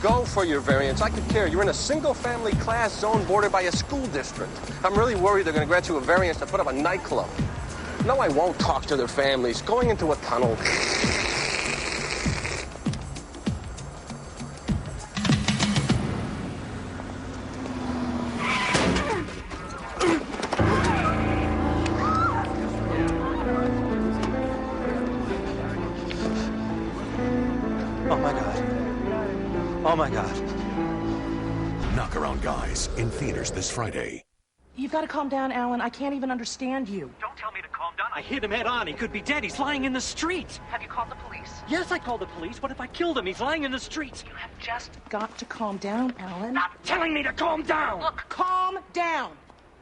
Go for your variance. I could care. You're in a single-family class zone bordered by a school district. I'm really worried they're going to grant you a variance to put up a nightclub. No, I won't talk to their families. Going into a tunnel. Oh, my God. Oh, my God. Knockaround Guys in theaters this Friday. You've got to calm down, Alan. I can't even understand you. Don't tell me to calm down. I hit him head on. He could be dead. He's lying in the street. Have you called the police? Yes, I called the police. What if I killed him? He's lying in the street. You have just got to calm down, Alan. Stop telling me to calm down. Look, calm down.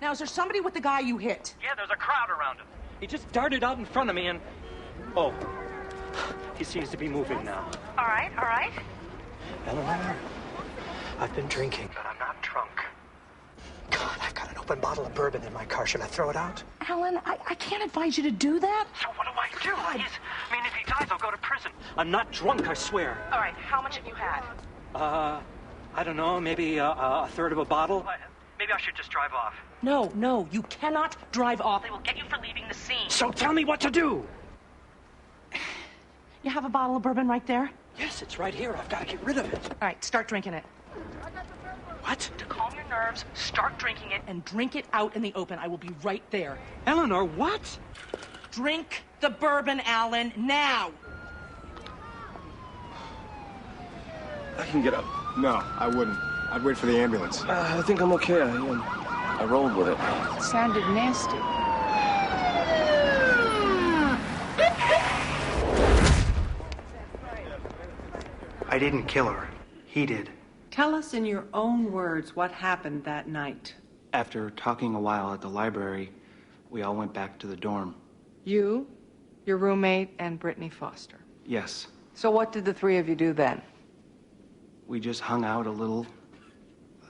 Now, is there somebody with the guy you hit? Yeah, there's a crowd around him. He just darted out in front of me and... Oh, he seems to be moving now. All right, all right. Eleanor, I've been drinking, but I'm not drunk. God, I've got an open bottle of bourbon in my car. Should I throw it out? Alan, I can't advise you to do that. So what do I do? I mean, if he dies, I'll go to prison. I'm not drunk, I swear. All right, how much have you had? I don't know, maybe a third of a bottle. Maybe I should just drive off. No, you cannot drive off. They will get you for leaving the scene. So tell me what to do. You have a bottle of bourbon right there? Yes, it's right here. I've got to get rid of it. All right, start drinking it. What? To calm your nerves, start drinking it and drink it out in the open. I will be right there. Eleanor, what? Drink the bourbon, Alan, now. I can get up. No, I wouldn't. I'd wait for the ambulance. I think I'm okay. I rolled with it. It sounded nasty. I didn't kill her. He did. Tell us in your own words what happened that night. After talking a while at the library, we all went back to the dorm. You, your roommate, and Brittany Foster. Yes. So what did the three of you do then? We just hung out a little,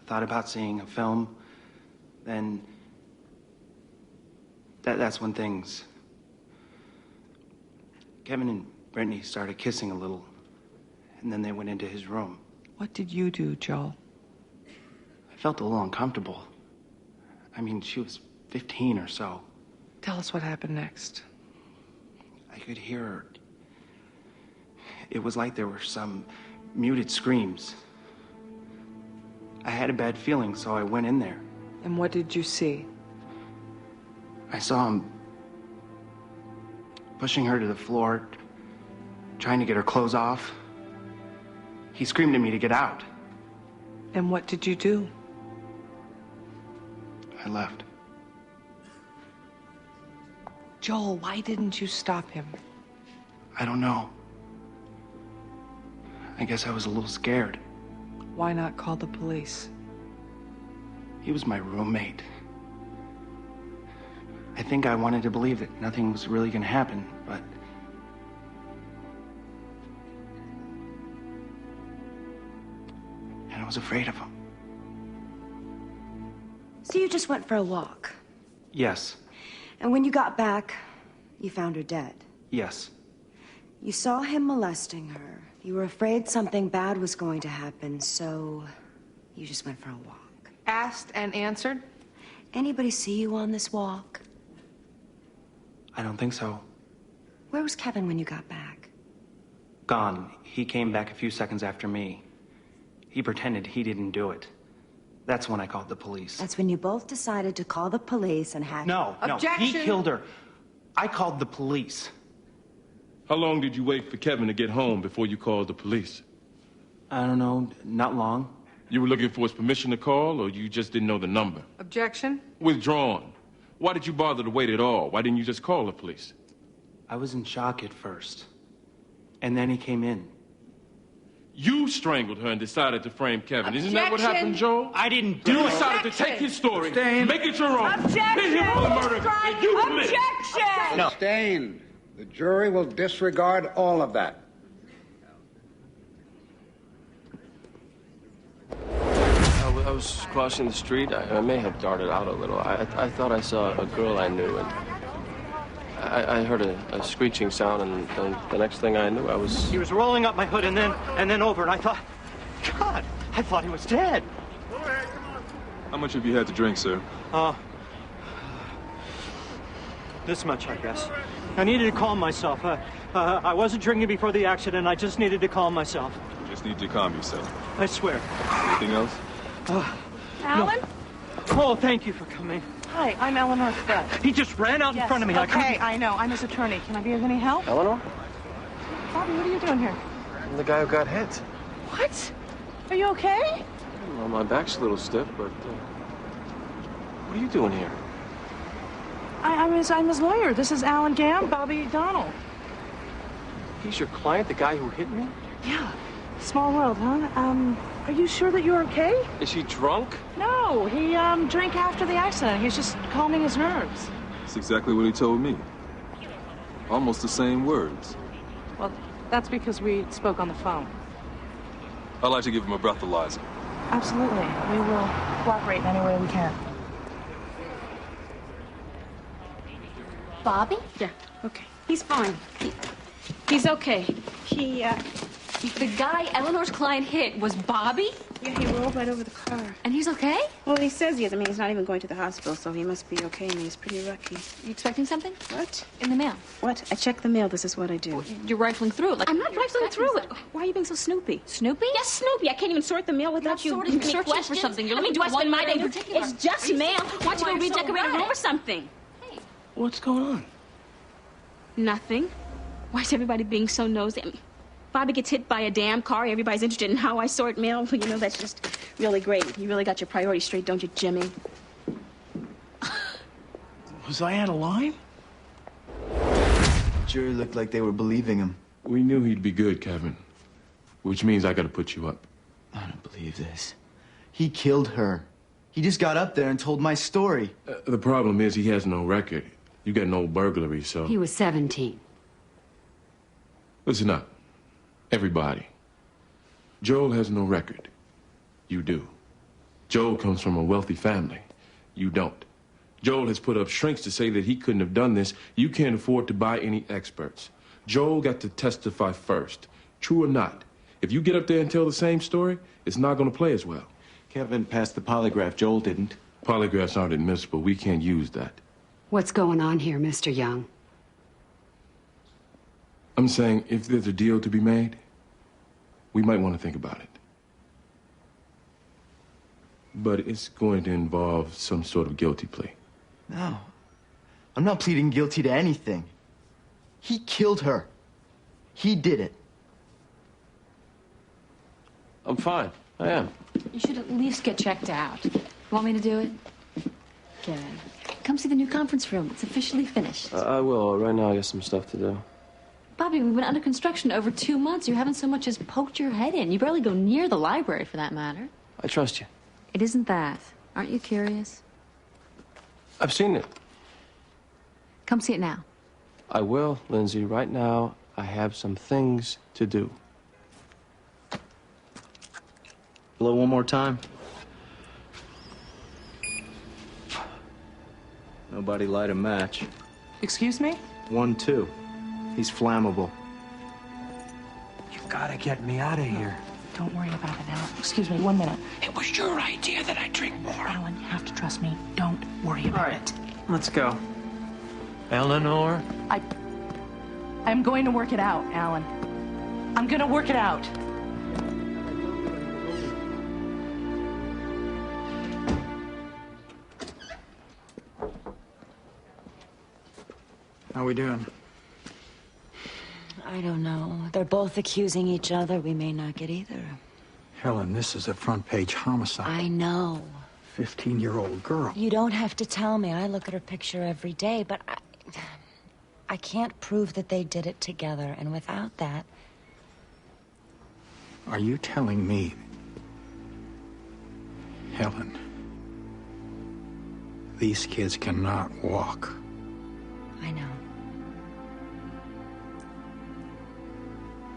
thought about seeing a film, then that's when things... Kevin and Brittany started kissing a little, and then they went into his room. What did you do, Joel? I felt a little uncomfortable. I mean, she was 15 or so. Tell us what happened next. I could hear her. It was like there were some muted screams. I had a bad feeling, so I went in there. And what did you see? I saw him pushing her to the floor, trying to get her clothes off. He screamed at me to get out. And what did you do? I left. Joel, why didn't you stop him? I don't know. I guess I was a little scared. Why not call the police? He was my roommate. I think I wanted to believe that nothing was really going to happen, but... and I was afraid of him. So you just went for a walk? Yes. And when you got back, you found her dead? Yes. You saw him molesting her. You were afraid something bad was going to happen, so you just went for a walk. Asked and answered? Anybody see you on this walk? I don't think so. Where was Kevin when you got back? Gone. He came back a few seconds after me. He pretended he didn't do it. That's when I called the police. That's when you both decided to call the police and had... No, Objection. He killed her. I called the police. How long did you wait for Kevin to get home before you called the police? I don't know, not long. You were looking for his permission to call, or you just didn't know the number? Objection. Withdrawn. Why did you bother to wait at all? Why didn't you just call the police? I was in shock at first. And then he came in. You strangled her and decided to frame Kevin. Isn't that what Objection. happened, Joel? I didn't do You it. decided to take his story, Sustained. make it your own, Objection. hit him on the murder, and you commit it. Objection! No. Sustained. The jury will disregard all of that. I was crossing the street. I may have darted out a little. I thought I saw a girl I knew, and I heard a screeching sound, and the next thing I knew, I was... He was rolling up my hood and then over, and I thought God, I thought he was dead. How much have you had to drink, sir? This much, I guess. I needed to calm myself. I wasn't drinking before the accident. I just needed to calm myself. Just need to calm yourself. I swear. Anything else? Alan? No. Oh, thank you for coming. Hi, I'm Eleanor Fred. He just ran out in front of me. Okay, I know. I'm his attorney. Can I be of any help? Eleanor? Bobby, what are you doing here? I'm the guy who got hit. What? Are you okay? Well, my back's a little stiff, but what are you doing here? I'm his lawyer. This is Alan Gam, Bobby Donald. He's your client, the guy who hit me? Yeah. Small world, huh? Are you sure that you're okay? Is he drunk? No, he drank after the accident. He's just calming his nerves. That's exactly what he told me. Almost the same words. Well, that's because we spoke on the phone. I'd like to give him a breathalyzer. Absolutely. We will cooperate in any way we can. Bobby? Yeah, okay. He's fine. He's okay. The guy Eleanor's client hit was Bobby? Yeah, he rolled right over the car. And he's okay? Well, he says he is. I mean, he's not even going to the hospital, so he must be okay, and he's pretty lucky. You expecting something? What? In the mail. What? I check the mail. This is what I do. You're rifling through it. Like I'm not you're rifling expecting through it. something. Why are you being so Snoopy? Snoopy? Yes, Snoopy. I can't even sort the mail without not you sorting. giving me Searching for questions. something. You're I mean, do I looking for spend my one day? letter in particular. It's just Are you mail. saying Why don't you go why you're so redecorate a room erratic? or something? What's going on? Nothing. Why is everybody being so nosy? I mean, Bobby gets hit by a damn car. Everybody's interested in how I sort mail. Well, you know, that's just really great. You really got your priorities straight, don't you, Jimmy? Was I out of line? Jury looked like they were believing him. We knew he'd be good, Kevin. Which means I gotta put you up. I don't believe this. He killed her. He just got up there and told my story. The problem is he has no record. You got no burglary, so... He was 17. Listen up. Everybody. Joel has no record. You do. Joel comes from a wealthy family. You don't. Joel has put up shrinks to say that he couldn't have done this. You can't afford to buy any experts. Joel got to testify first. True or not. If you get up there and tell the same story, it's not going to play as well. Kevin passed the polygraph. Joel didn't. Polygraphs aren't admissible. We can't use that. What's going on here, Mr. Young? I'm saying if there's a deal to be made, we might want to think about it. But it's going to involve some sort of guilty plea. No. I'm not pleading guilty to anything. He killed her. He did it. I'm fine. I am. You should at least get checked out. Want me to do it? Good. Come see the new conference room. It's officially finished. I will. Right now, I got some stuff to do. Bobby, we've been under construction over 2 months. You haven't so much as poked your head in. You barely go near the library, for that matter. I trust you. It isn't that. Aren't you curious? I've seen it. Come see it now. I will, Lindsay. Right now, I have some things to do. Blow one more time. Nobody light a match. Excuse me? 1, 2. He's flammable. You've got to get me out of here. Don't worry about it, Alan. Excuse me, 1 minute. It was your idea that I drink more. Alan, you have to trust me. Don't worry about it. Let's go. Eleanor? I'm going to work it out, Alan. I'm going to work it out. How we doing? I don't know. They're both accusing each other. We may not get either. Helen, this is a front-page homicide. I know. 15-year-old girl. You don't have to tell me. I look at her picture every day, but I can't prove that they did it together, and without that... Are you telling me, Helen, these kids cannot walk? I know.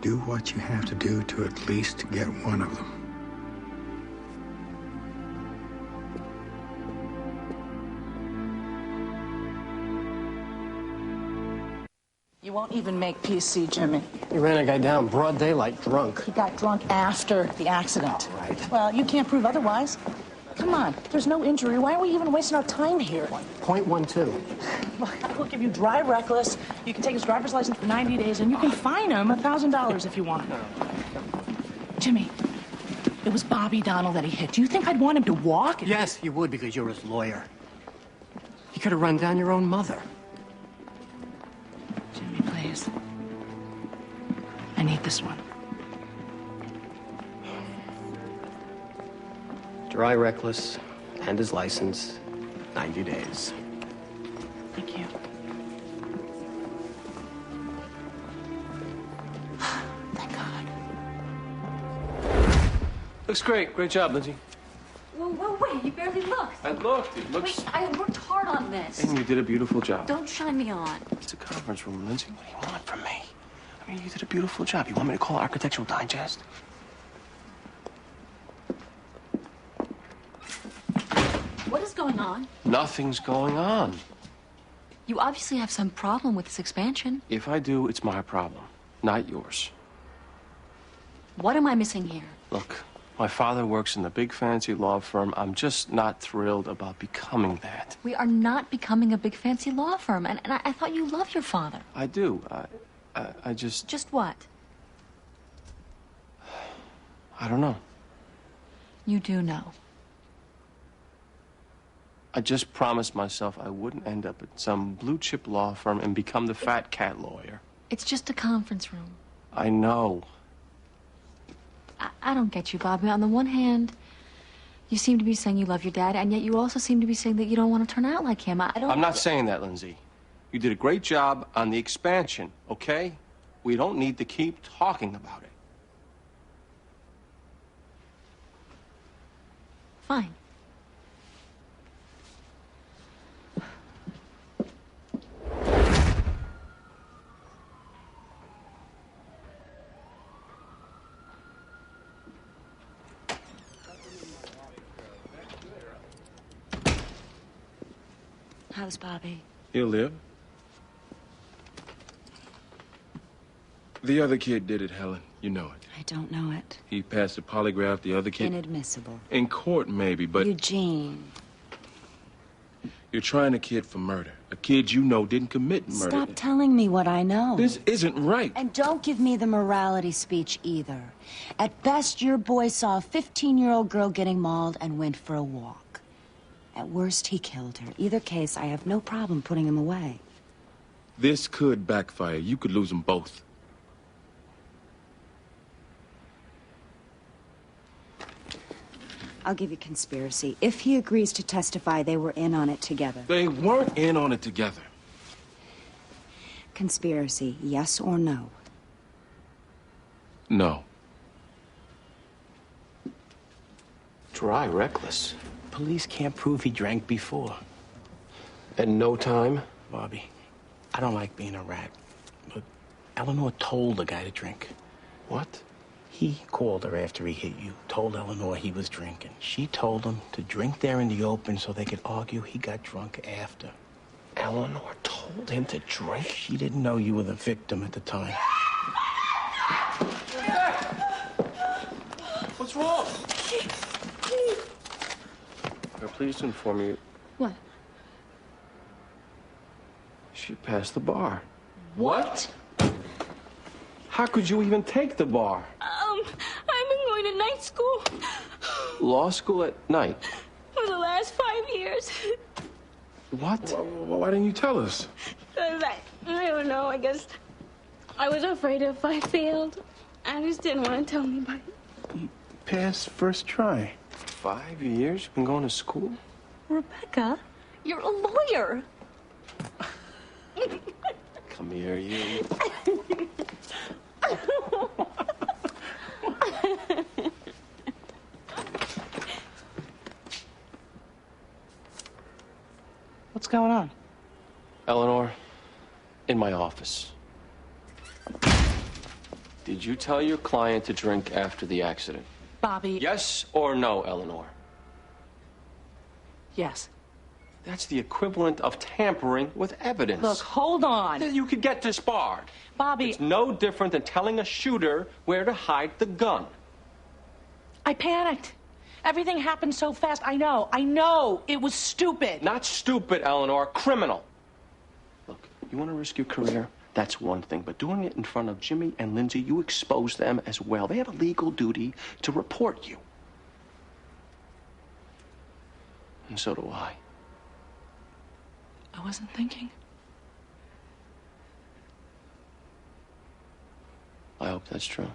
Do what you have to do to at least get one of them. You won't even make PC, Jimmy. You ran a guy down broad daylight, drunk. He got drunk after the accident. All right. Well, you can't prove otherwise. Come on, there's no injury. Why are we even wasting our time here? .12. We'll give you dry reckless. You can take his driver's license for 90 days, and you can fine him $1,000 if you want. Jimmy, it was Bobby Donald that he hit. Do you think I'd want him to walk? Yes, you would, because you're his lawyer. You could have run down your own mother. Jimmy, please. I need this one. Dry reckless and his license, 90 days. Thank you. Thank God. Looks great. Great job, Lindsay. Whoa, wait, you barely looked. I looked. It looks... Wait, I worked hard on this. And you did a beautiful job. Don't shine me on. It's a conference room, Lindsay. What do you want from me? I mean, you did a beautiful job. You want me to call Architectural Digest? What is going on? Nothing's going on. You obviously have some problem with this expansion. If I do, it's my problem, not yours. What am I missing here? Look, my father works in the big fancy law firm. I'm just not thrilled about becoming that. We are not becoming a big fancy law firm, and I thought you loved your father. I do. I just... Just what? I don't know. You do know. I just promised myself I wouldn't end up at some blue-chip law firm and become the fat cat lawyer. It's just a conference room. I know. I don't get you, Bobby. On the one hand, you seem to be saying you love your dad, and yet you also seem to be saying that you don't want to turn out like him. I don't... I'm not saying that, Lindsay. You did a great job on the expansion, okay? We don't need to keep talking about it. Fine. How's Bobby? He'll live. The other kid did it, Helen. You know it. I don't know it. He passed the polygraph. The other kid... Inadmissible. In court, maybe, but... Eugene. You're trying a kid for murder. A kid you know didn't commit murder. Stop telling me what I know. This isn't right. And don't give me the morality speech either. At best, your boy saw a 15-year-old girl getting mauled and went for a walk. At worst, he killed her. Either case, I have no problem putting him away. This could backfire. You could lose them both. I'll give you conspiracy. If he agrees to testify, they were in on it together. They weren't in on it together. Conspiracy, yes or no? No. Dry reckless. Police can't prove he drank before. And no time? Bobby, I don't like being a rat, but Eleanor told the guy to drink. What? He called her after he hit you, told Eleanor he was drinking. She told him to drink there in the open so they could argue he got drunk after. Eleanor told him to drink? She didn't know you were the victim at the time. What's wrong? I'm pleased to inform you. What? She passed the bar. What? How could you even take the bar? I've been going to night school Law school at night? for the last 5 years. What? Why didn't you tell us? Because I don't know, I guess I was afraid if I failed. I just didn't want to tell anybody. Pass first try. 5 years? You've been going to school? Rebecca, you're a lawyer. Come here, you. What's going on? Eleanor, in my office. Did you tell your client to drink after the accident? Bobby. Yes or no, Eleanor? Yes. That's the equivalent of tampering with evidence. Look, hold on. You could get disbarred. Bobby... It's no different than telling a shooter where to hide the gun. I panicked. Everything happened so fast. I know. It was stupid. Not stupid, Eleanor. Criminal. Look, you want to risk your career? That's one thing. But doing it in front of Jimmy and Lindsay, you expose them as well. They have a legal duty to report you. And so do I. I wasn't thinking. I hope that's true.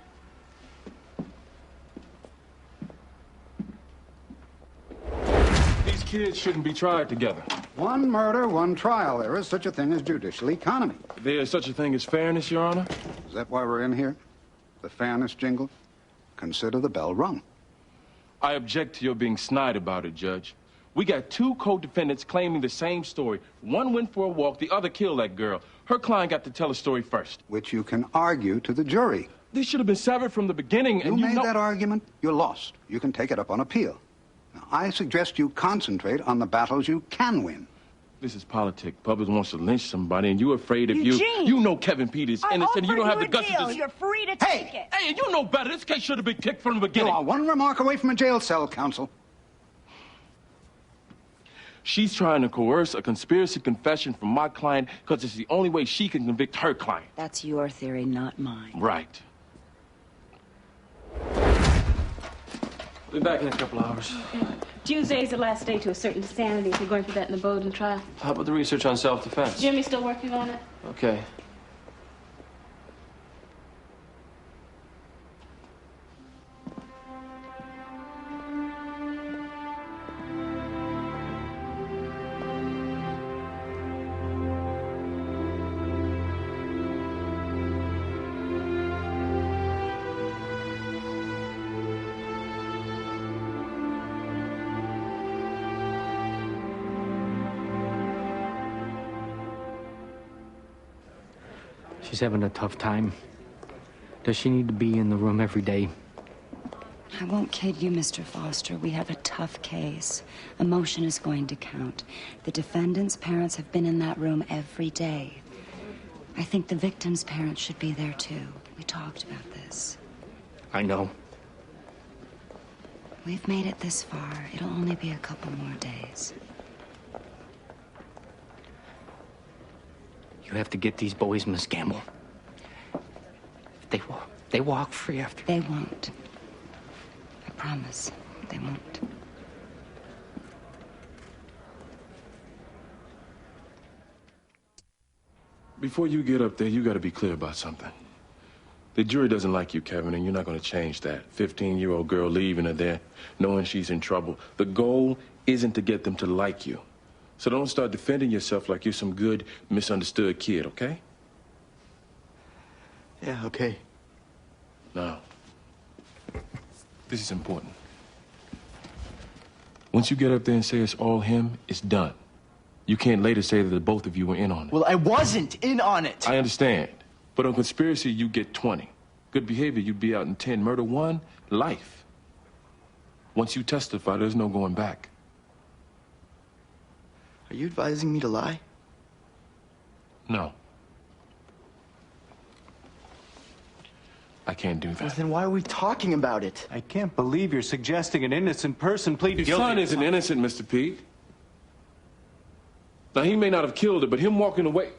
These kids shouldn't be tried together. One murder, one trial. There is such a thing as judicial economy. There is such a thing as fairness, Your Honor. Is that why we're in here? The fairness jingle? Consider the bell rung. I object to your being snide about it, Judge. We got two co-defendants claiming the same story. One went for a walk, the other killed that girl. Her client got to tell a story first. Which you can argue to the jury. This should have been severed from the beginning, and you made know... that argument, you're lost. You can take it up on appeal. Now, I suggest you concentrate on the battles you can win. This is politics. Public wants to lynch somebody, and you're afraid if Eugene! you know Kevin Peters innocent. You don't have the guts to just... You're free to take it. Hey, you know better. This case should have been kicked from the beginning. You are one remark away from a jail cell, counsel. She's trying to coerce a conspiracy confession from my client because it's the only way she can convict her client. That's your theory, not mine. Right. Be back in a couple hours. Tuesday's the last day to assert insanity if you're going for that in the Bowden trial. How about the research on self-defense? Jimmy's still working on it? Okay. She's having a tough time. Does she need to be in the room every day? I won't kid you, Mr. Foster. We have a tough case. Emotion is going to count. The defendant's parents have been in that room every day. I think the victim's parents should be there, too. We talked about this. I know. We've made it this far. It'll only be a couple more days. You have to get these boys, Miss Gamble. They walk free after. They won't. I promise. They won't. Before you get up there, you got to be clear about something. The jury doesn't like you, Kevin, and you're not going to change that. 15-year-old girl leaving her there, knowing she's in trouble. The goal isn't to get them to like you. So don't start defending yourself like you're some good, misunderstood kid, okay? Yeah, okay. Now, this is important. Once you get up there and say it's all him, it's done. You can't later say that the both of you were in on it. Well, I wasn't in on it. I understand. But on conspiracy, you get 20. Good behavior, you'd be out in 10. Murder 1, life. Once you testify, there's no going back. Are you advising me to lie? No. I can't do that. Well, then why are we talking about it? I can't believe you're suggesting an innocent person plead His guilty. son isn't innocent, Mr. Pete. Now, he may not have killed her, but him walking away...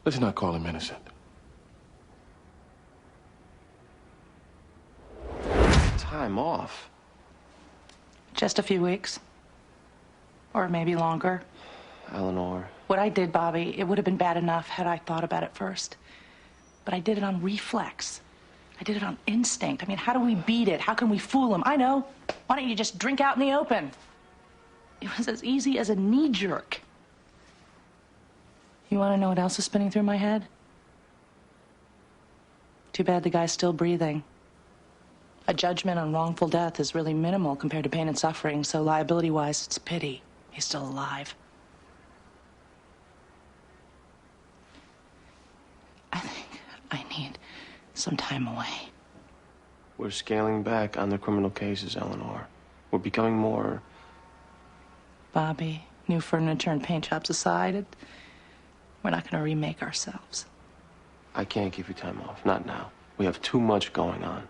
Let's not call him innocent. Time off? Just a few weeks. Or maybe longer. Eleanor. What I did, Bobby, it would have been bad enough had I thought about it first. But I did it on reflex. I did it on instinct. I mean, how do we beat it? How can we fool him? I know. Why don't you just drink out in the open? It was as easy as a knee jerk. You want to know what else is spinning through my head? Too bad the guy's still breathing. A judgment on wrongful death is really minimal compared to pain and suffering, so liability-wise, it's a pity. He's still alive. I think I need some time away. We're scaling back on the criminal cases, Eleanor. We're becoming more... Bobby, new furniture and paint jobs aside, we're not going to remake ourselves. I can't give you time off. Not now. We have too much going on.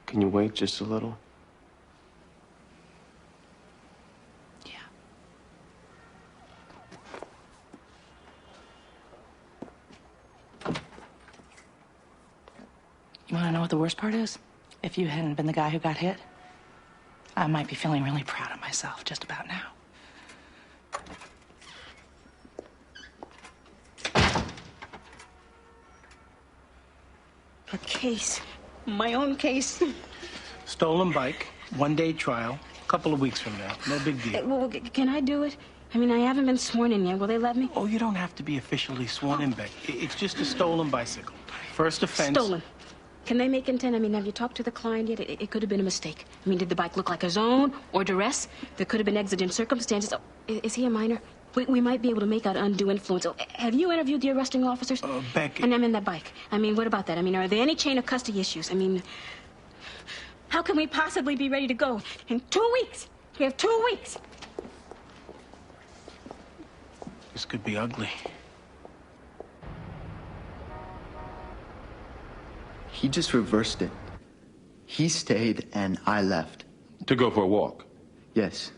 Can you wait just a little? Yeah. You want to know what the worst part is? If you hadn't been the guy who got hit, I might be feeling really proud of myself just about now. A case. My own case. Stolen bike, one-day trial, a couple of weeks from now. No big deal. Well, can I do it? I mean, I haven't been sworn in yet. Will they let me? Oh, you don't have to be officially sworn in, Beck. It's just a stolen bicycle. First offense. Stolen. Can they make intent? I mean, have you talked to the client yet? It could have been a mistake. I mean, did the bike look like his own or duress? There could have been exigent circumstances. Oh, is he a minor? We might be able to make out undue influence. Oh, have you interviewed the arresting officers? Beck. And I'm in that bike. I mean, what about that? I mean, are there any chain of custody issues? I mean, how can we possibly be ready to go in 2 weeks? We have 2 weeks. This could be ugly. He just reversed it. He stayed and I left. To go for a walk? Yes.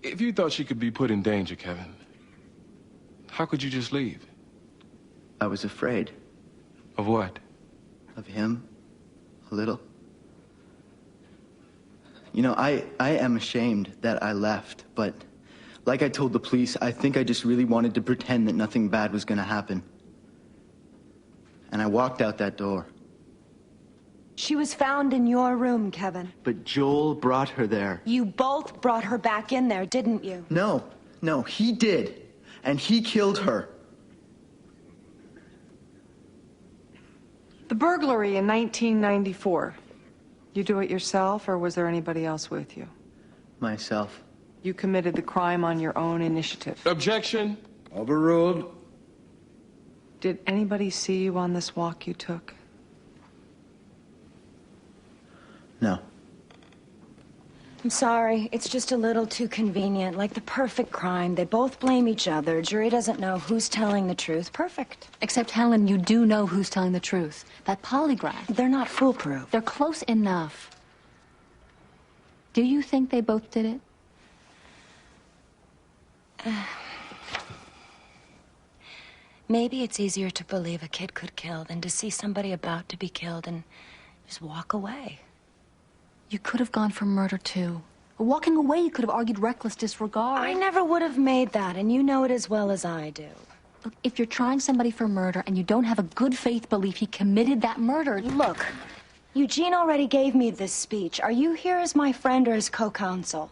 If you thought she could be put in danger, Kevin, how could you just leave? I was afraid. Of what? Of him. A little. You know, I am ashamed that I left, but like I told the police, I think I just really wanted to pretend that nothing bad was gonna happen. And I walked out that door. She was found in your room, Kevin. But Joel brought her there. You both brought her back in there, didn't you? No, he did. And he killed her. The burglary in 1994. You do it yourself, or was there anybody else with you? Myself. You committed the crime on your own initiative. Objection. Overruled. Did anybody see you on this walk you took? No. I'm sorry. It's just a little too convenient. Like the perfect crime. They both blame each other. Jury doesn't know who's telling the truth. Perfect. Except, Helen, you do know who's telling the truth. That polygraph. They're not foolproof. They're close enough. Do you think they both did it? Maybe it's easier to believe a kid could kill than to see somebody about to be killed and just walk away. You could have gone for murder, too. Walking away, you could have argued reckless disregard. I never would have made that, and you know it as well as I do. Look, if you're trying somebody for murder and you don't have a good faith belief he committed that murder... Look, Eugene already gave me this speech. Are you here as my friend or as co-counsel?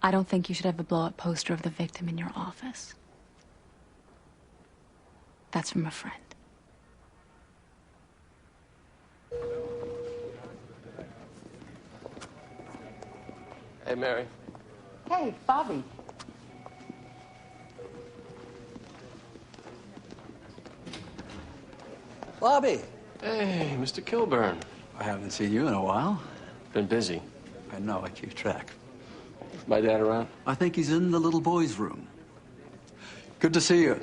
I don't think you should have a blow-up poster of the victim in your office. That's from a friend. Hey, Mary. Hey, Bobby. Bobby. Hey, Mr. Kilburn. I haven't seen you in a while. Been busy. I know, I keep track. My dad around? I think he's in the little boy's room. Good to see you.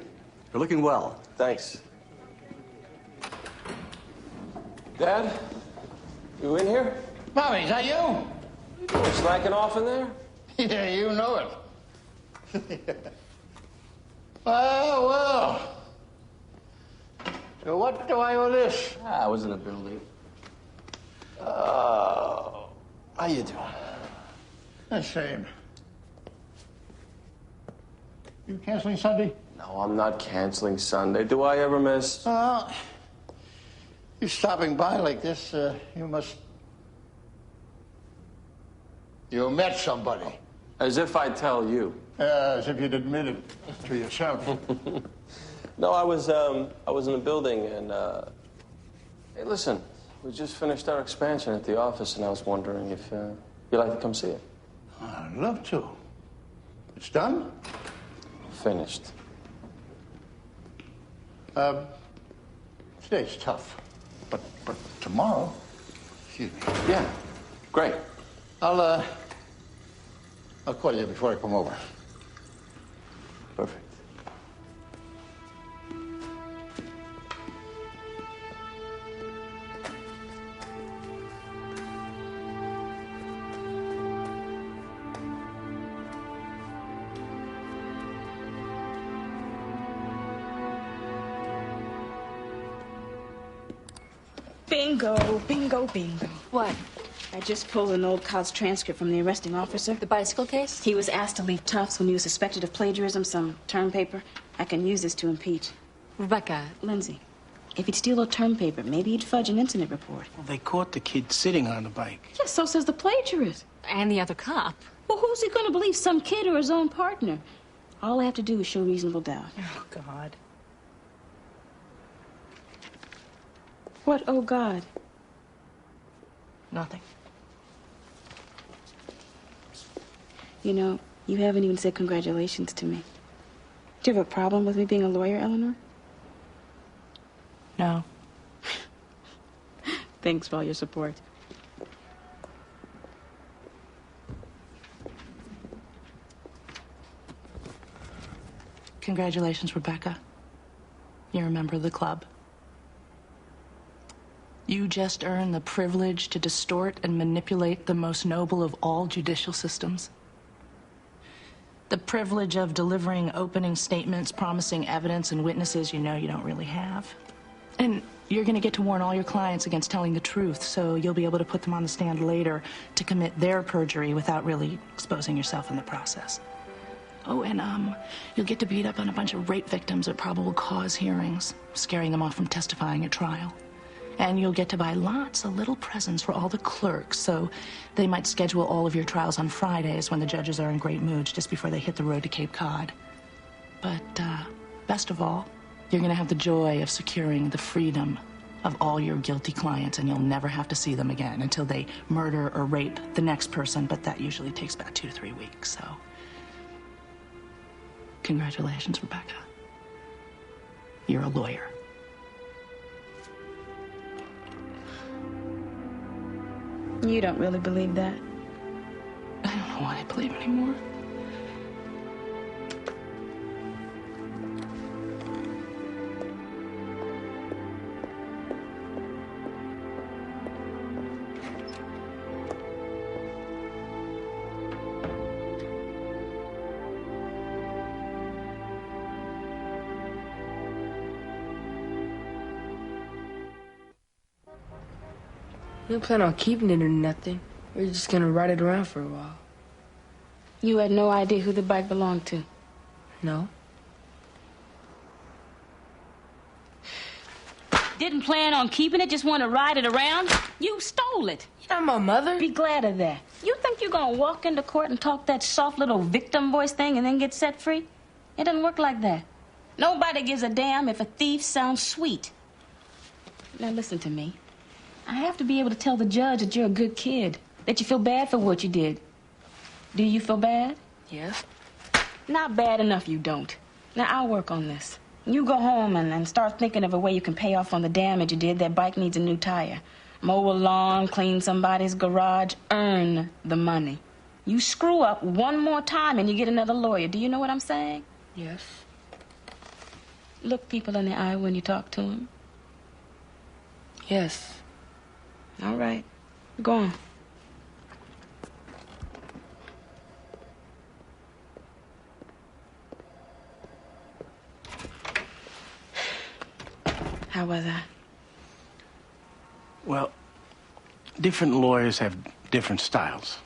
You're looking well. Thanks. Dad? You in here? Bobby, is that you? You slacking off in there? Yeah, you know it. Well. So what do I owe this? I was in a building. Oh. How you doing? The same. You canceling Sunday? No, I'm not canceling Sunday. Do I ever miss? Well, you stopping by like this, you must... You met somebody. As if I tell you. As if you'd admit it to yourself. No, I was in a building and, hey, listen, we just finished our expansion at the office and I was wondering if, you'd like to come see it. I'd love to. It's done? Finished. Today's tough, but tomorrow, excuse me. Yeah, great. I'll I'll call you before I come over. Perfect. Bingo, bingo, bingo. What? I just pulled an old CODS transcript from the arresting officer. The bicycle case? He was asked to leave Tufts when he was suspected of plagiarism, some term paper. I can use this to impeach. Rebecca. Lindsay, if he'd steal a term paper, maybe he'd fudge an incident report. Well, they caught the kid sitting on the bike. Yes, so says the plagiarist. And the other cop. Well, who's he going to believe, some kid or his own partner? All I have to do is show reasonable doubt. Oh, God. What, oh, God? Nothing. You know, you haven't even said congratulations to me. Do you have a problem with me being a lawyer, Eleanor? No. Thanks for all your support. Congratulations, Rebecca. You're a member of the club. You just earned the privilege to distort and manipulate the most noble of all judicial systems. The privilege of delivering opening statements, promising evidence and witnesses you know you don't really have. And you're going to get to warn all your clients against telling the truth, so you'll be able to put them on the stand later to commit their perjury without really exposing yourself in the process. Oh, and you'll get to beat up on a bunch of rape victims at probable cause hearings, scaring them off from testifying at trial. And you'll get to buy lots of little presents for all the clerks, so they might schedule all of your trials on Fridays when the judges are in great moods just before they hit the road to Cape Cod. But best of all, you're going to have the joy of securing the freedom of all your guilty clients, and you'll never have to see them again until they murder or rape the next person, but that usually takes about 2 to 3 weeks, so... Congratulations, Rebecca. You're a lawyer. You don't really believe that? I don't know what I believe anymore. We don't plan on keeping it or nothing. We're just gonna ride it around for a while. You had no idea who the bike belonged to? No. Didn't plan on keeping it, just want to ride it around? You stole it. You're not my mother. Be glad of that. You think you're gonna walk into court and talk that soft little victim voice thing and then get set free? It doesn't work like that. Nobody gives a damn if a thief sounds sweet. Now listen to me. I have to be able to tell the judge that you're a good kid, that you feel bad for what you did. Do you feel bad? Yeah. Not bad enough you don't. Now, I'll work on this. You go home and start thinking of a way you can pay off on the damage you did. That bike needs a new tire. Mow a lawn, clean somebody's garage, earn the money. You screw up one more time and you get another lawyer. Do you know what I'm saying? Yes. Look people in the eye when you talk to them. Yes. All right. Go on. How was that? Well, different lawyers have different styles.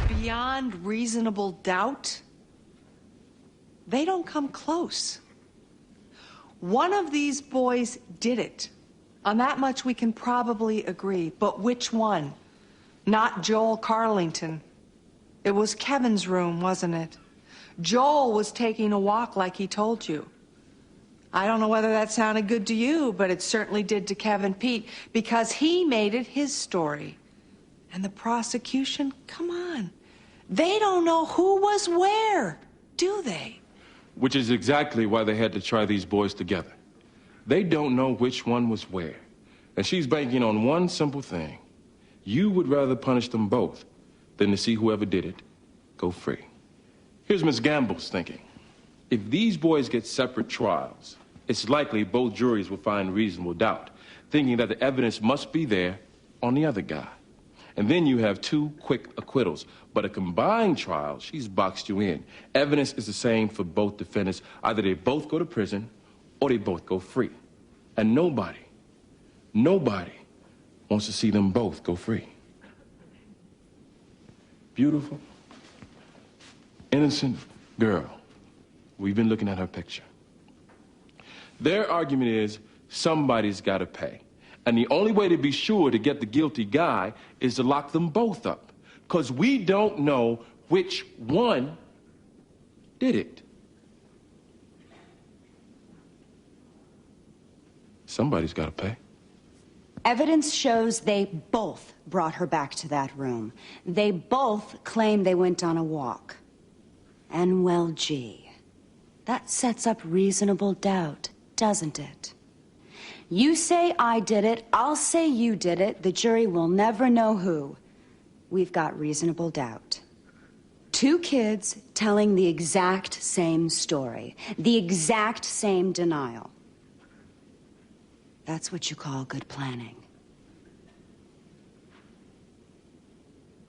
Beyond reasonable doubt, they don't come close. One of these boys did it. On that much we can probably agree. But which one? Not Joel Carlington. It was Kevin's room, wasn't it? Joel was taking a walk like he told you. I don't know whether that sounded good to you, but it certainly did to Kevin Pete, because he made it his story. And the prosecution, come on. They don't know who was where, do they? Which is exactly why they had to try these boys together. They don't know which one was where. And she's banking on one simple thing. You would rather punish them both than to see whoever did it go free. Here's Miss Gamble's thinking. If these boys get separate trials, it's likely both juries will find reasonable doubt, thinking that the evidence must be there on the other guy. And then you have 2 quick acquittals. But a combined trial, she's boxed you in. Evidence is the same for both defendants. Either they both go to prison or they both go free. And nobody wants to see them both go free. Beautiful, innocent girl. We've been looking at her picture. Their argument is somebody's got to pay. And the only way to be sure to get the guilty guy is to lock them both up. Because we don't know which one did it. Somebody's got to pay. Evidence shows they both brought her back to that room. They both claim they went on a walk. And well, gee, that sets up reasonable doubt, doesn't it? You say I did it, I'll say you did it. The jury will never know who. We've got reasonable doubt. 2 kids telling the exact same story, the exact same denial. That's what you call good planning.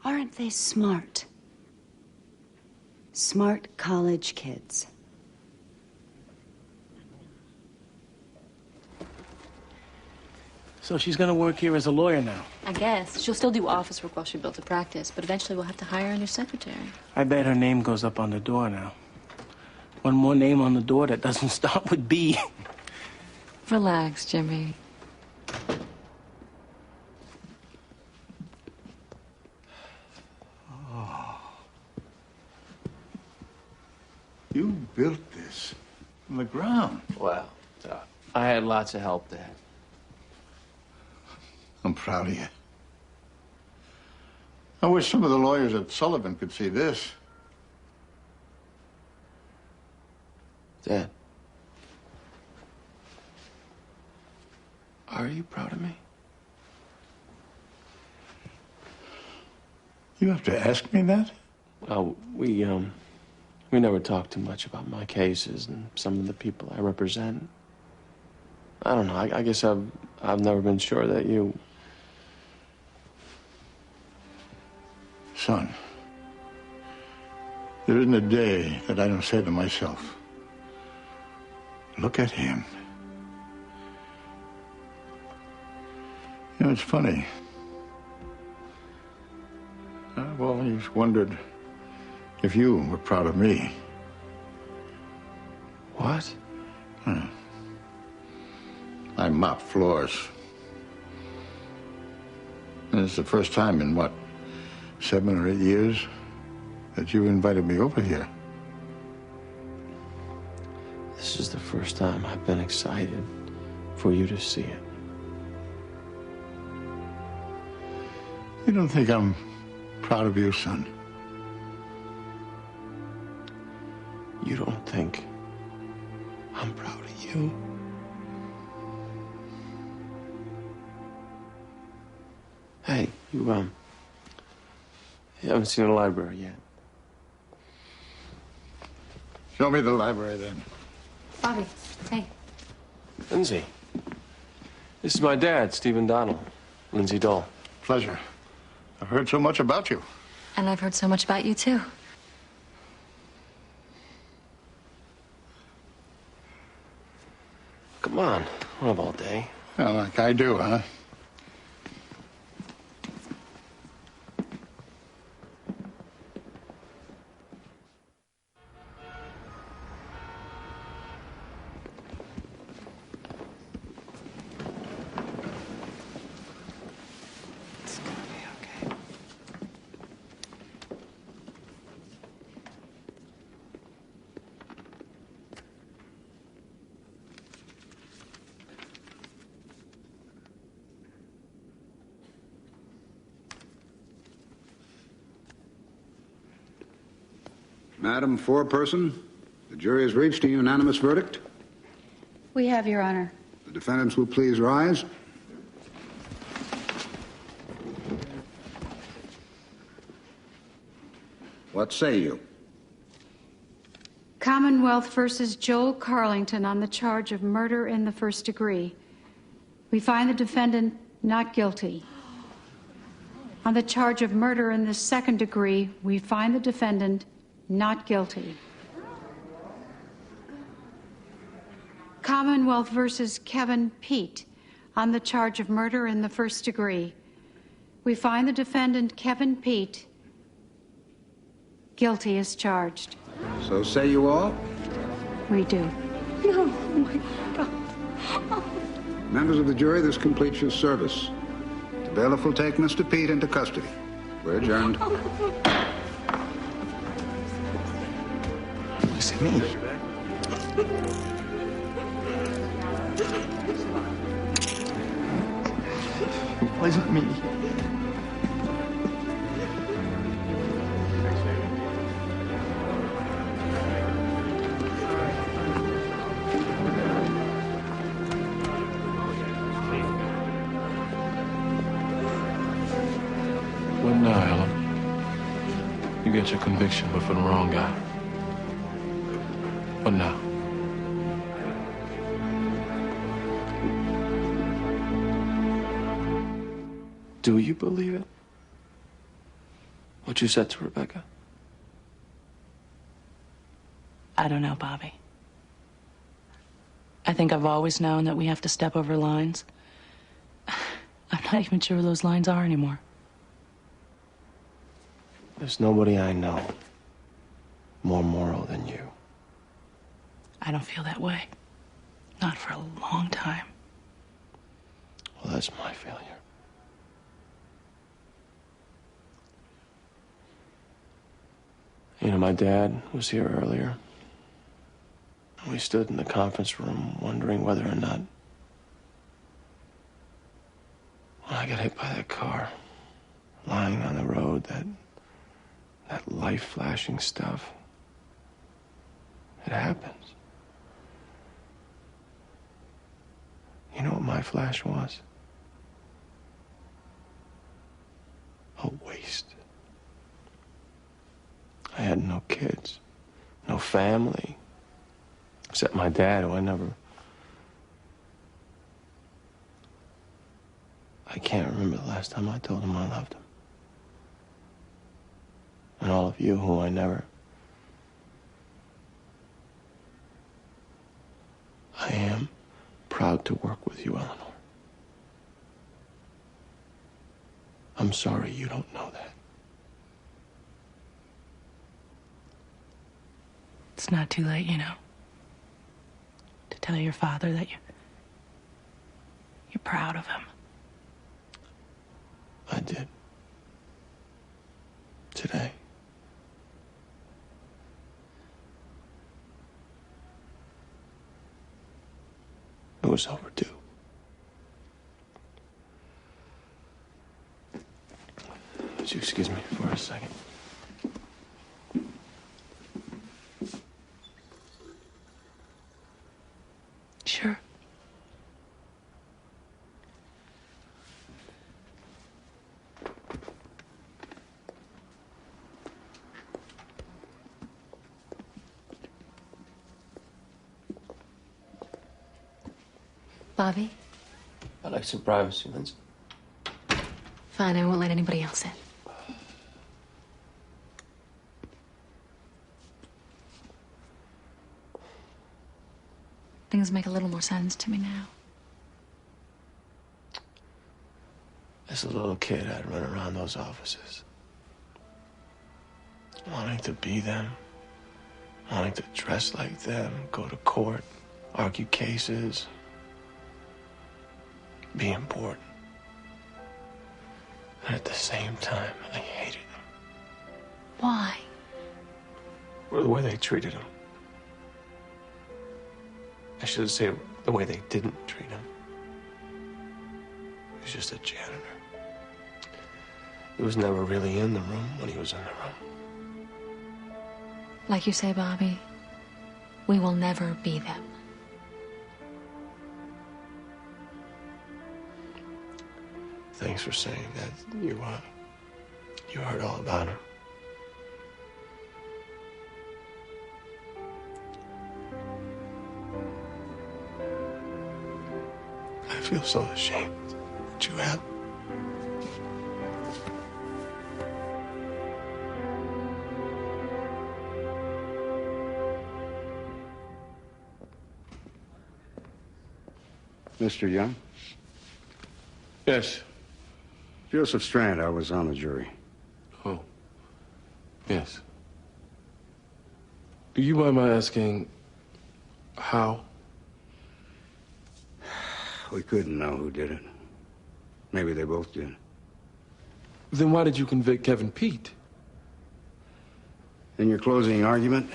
Aren't they smart? Smart college kids. So she's gonna work here as a lawyer now. I guess. She'll still do office work while she builds a practice, but eventually we'll have to hire a new secretary. I bet her name goes up on the door now. One more name on the door that doesn't start with B. Relax, Jimmy. Oh. You built this from the ground. Well, I had lots of help, Dad. I'm proud of you. I wish some of the lawyers at Sullivan could see this. Dad. Are you proud of me? You have to ask me that? Well, we never talked too much about my cases and some of the people I represent. I don't know. I guess I've never been sure that you... Son, there isn't a day that I don't say to myself, look at him. You know, it's funny. I've always wondered if you were proud of me. What? I mop floors. And it's the first time in, what, 7 or 8 years that you invited me over here. This is the first time I've been excited for you to see it. You don't think I'm proud of you, son? You don't think I'm proud of you? Hey, you haven't seen the library yet. Show me the library, then. Bobby, hey. Lindsay. This is my dad, Stephen Donnell. Lindsay Dole. Pleasure. I've heard so much about you. And I've heard so much about you, too. Come on. We'll have all day. Well, like I do, huh? Madam Foreperson, the jury has reached a unanimous verdict. We have, Your Honor. The defendants will please rise. What say you? Commonwealth versus Joel Carlington on the charge of murder in the first degree. We find the defendant not guilty. On the charge of murder in the second degree, we find the defendant not guilty. Commonwealth versus Kevin Pete on the charge of murder in the first degree. We find the defendant, Kevin Pete, guilty as charged. So say you all? We do. No, oh my God. Members of the jury, this completes your service. The bailiff will take Mr. Pete into custody. We're adjourned. Is it me? Why is it me? What now, Ellen? You get your conviction, but for the wrong guy. What now? Do you believe it? What you said to Rebecca? I don't know, Bobby. I think I've always known that we have to step over lines. I'm not even sure where those lines are anymore. There's nobody I know more moral than you. I don't feel that way. Not for a long time. Well, that's my failure. You know, my dad was here earlier. We stood in the conference room wondering whether or not, when I got hit by that car, lying on the road, that life-flashing stuff, it happens. You know what my flash was? A waste. I had no kids, no family, except my dad, who I can't remember the last time I told him I loved him. And all of you who I am proud to work with you, Eleanor. I'm sorry you don't know that. It's not too late, you know, to tell your father that you're proud of him. I did. Today. It was overdue. Would you excuse me for a second? Sure. Bobby? I'd like some privacy, Lindsay. Fine, I won't let anybody else in. Things make a little more sense to me now. As a little kid, I'd run around those offices, wanting to be them, wanting to dress like them, go to court, argue cases, be important. And at the same time, I hated them. Why? Or the way they treated them. I should say the way they didn't treat him. He was just a janitor. He was never really in the room when he was in the room. Like you say, Bobby, we will never be them. Thanks for saying that. You heard all about him. feel so ashamed that you have. Mr. Young? Yes. Joseph Strand, I was on the jury. Oh. Yes. Do you mind my asking how? We couldn't know who did it. Maybe they both did. Then why did you convict Kevin Pete? In your closing argument,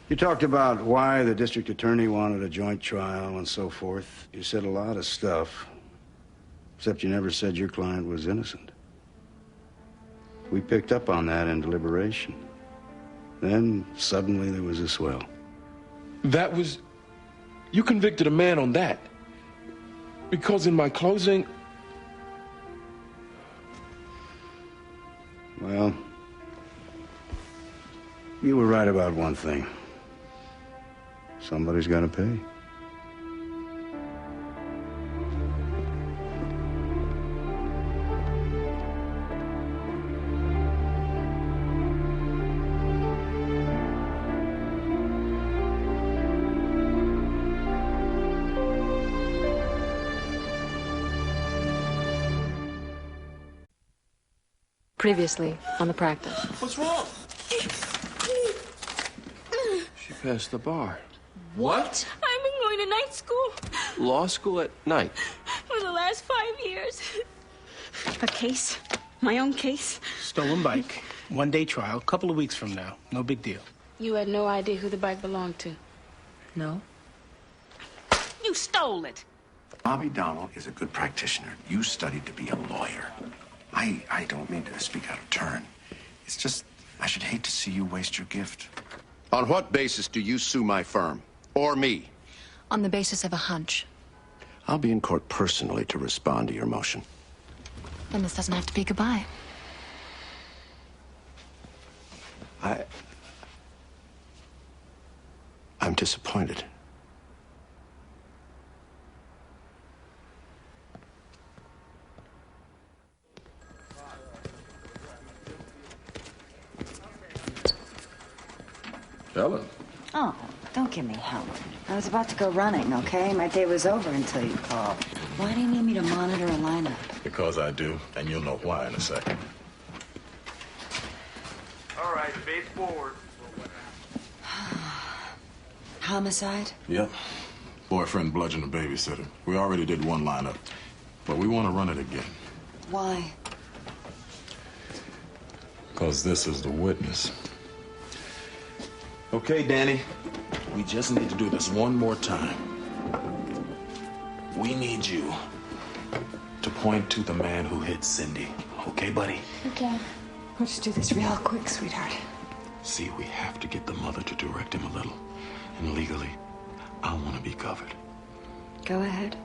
you talked about why the district attorney wanted a joint trial and so forth. You said a lot of stuff, except you never said your client was innocent. We picked up on that in deliberation. Then, suddenly, there was a swell. That was... You convicted a man on that. Because in my closing... Well, you were right about one thing. Somebody's got to pay. Previously on the practice. What's wrong? She passed the bar. What? I've been going to night school Law school at night. for the last 5 years. A case? My own case? Stolen bike. 1-day trial. Couple of weeks from now. No big deal. You had no idea who the bike belonged to? No. You stole it. Bobby Donnell is a good practitioner. You studied to be a lawyer. I don't mean to speak out of turn. It's just, I should hate to see you waste your gift. On what basis do you sue my firm? Or me? On the basis of a hunch. I'll be in court personally to respond to your motion. Then this doesn't have to be goodbye. I'm disappointed. Ellen. Oh, don't give me help. I was about to go running, okay? My day was over until you called. Why do you need me to monitor a lineup? Because I do, and you'll know why in a second. All right, base forward. Homicide? Yep. Boyfriend bludgeoned a babysitter. We already did one lineup, but we want to run it again. Why? Because this is the witness. Okay, Danny. We just need to do this one more time. We need you to point to the man who hit Cindy. Okay, buddy? Okay. Let's do this real quick, sweetheart. See, we have to get the mother to direct him a little. And legally, I want to be covered. Go ahead.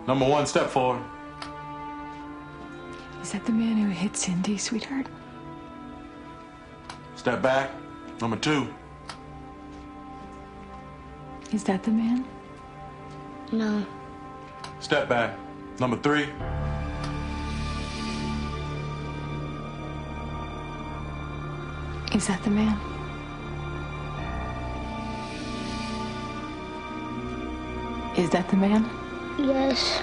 Number 1, step forward. Is that the man who hit Cindy, sweetheart? Step back. Number 2. Is that the man? No. Step back. Number 3. Is that the man? Is that the man? Yes.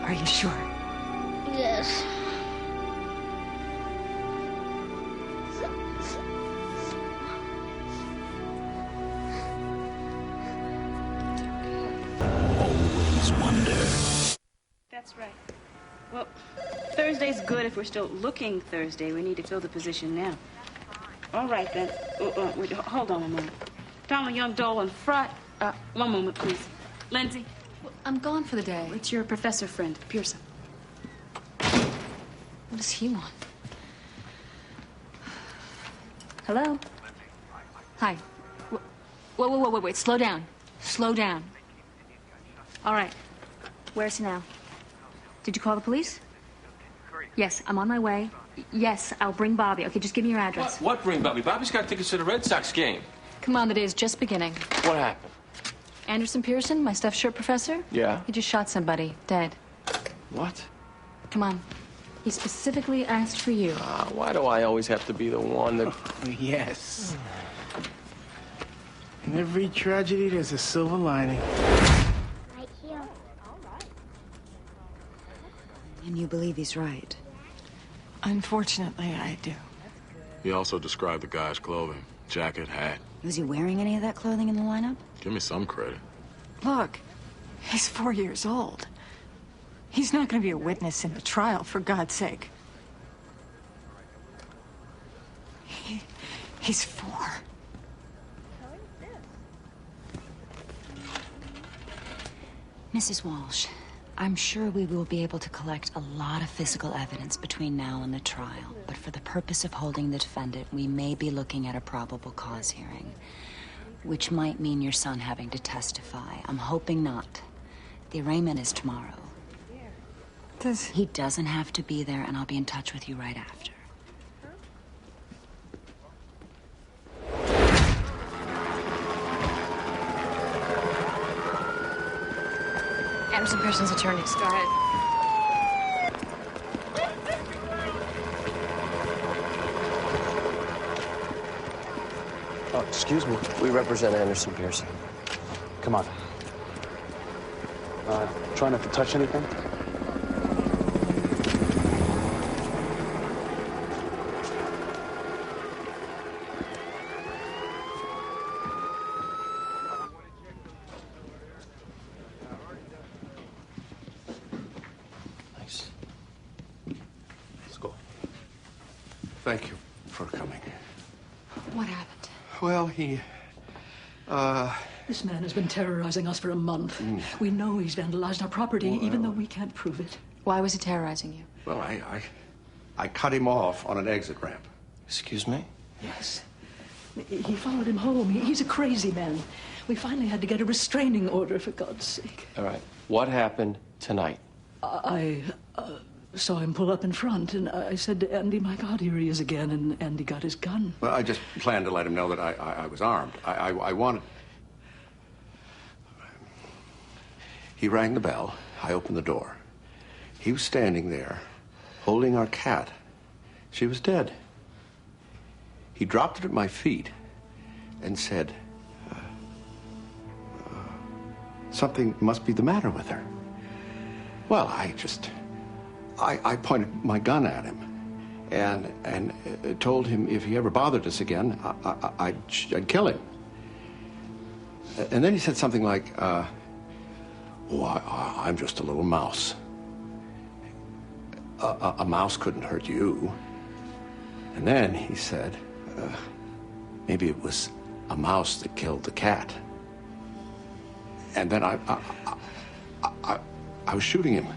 Are you sure? Yes. Always wonder. That's right. Well, Thursday's good if we're still looking Thursday. We need to fill the position now. All right, then. Wait, hold on a moment. Donald Young, Dole, and Frott. One moment, please. Lindsay. I'm gone for the day. It's your professor friend, Pearson. What does he want? Hello? Hi. Wait. Slow down. Slow down. All right. Where's he now? Did you call the police? Yes, I'm on my way. Yes, I'll bring Bobby. Okay, just give me your address. What bring Bobby? Bobby's got tickets to the Red Sox game. Come on, the day is just beginning. What happened? Anderson Pearson, my stuffed shirt professor? Yeah? He just shot somebody, dead. What? Come on. He specifically asked for you. Why do I always have to be the one that... Yes. In every tragedy, there's a silver lining. Right here. And you believe he's right? Unfortunately, I do. He also described the guy's clothing. Jacket, hat. Was he wearing any of that clothing in the lineup? Give me some credit. Look, he's 4 years old. He's not going to be a witness in the trial, for God's sake. He's 4. Mrs. Walsh, I'm sure we will be able to collect a lot of physical evidence between now and the trial, but for the purpose of holding the defendant, we may be looking at a probable cause hearing, which might mean your son having to testify. I'm hoping not. The arraignment is tomorrow. He doesn't have to be there, and I'll be in touch with you right after. Anderson Pearson's attorneys. Go ahead. Oh, excuse me. We represent Anderson Pearson. Come on. Try not to touch anything. Nice. Let's go. Thank you for coming. What happened? Well, he, This man has been terrorizing us for a month. We know he's vandalized our property, even though we can't prove it. Why was he terrorizing you? Well, I cut him off on an exit ramp. Excuse me? Yes. He followed him home. He's a crazy man. We finally had to get a restraining order, for God's sake. All right. What happened tonight? I saw him pull up in front, and I said to Andy, my God, here he is again, and Andy got his gun. Well, I just planned to let him know that I was armed. I wanted... He rang the bell. I opened the door. He was standing there, holding our cat. She was dead. He dropped it at my feet and said, something must be the matter with her. Well, I pointed my gun at him and told him if he ever bothered us again, I'd kill him. And then he said something like, I'm just a little mouse. A mouse couldn't hurt you. And then he said, maybe it was a mouse that killed the cat. And then I was shooting him.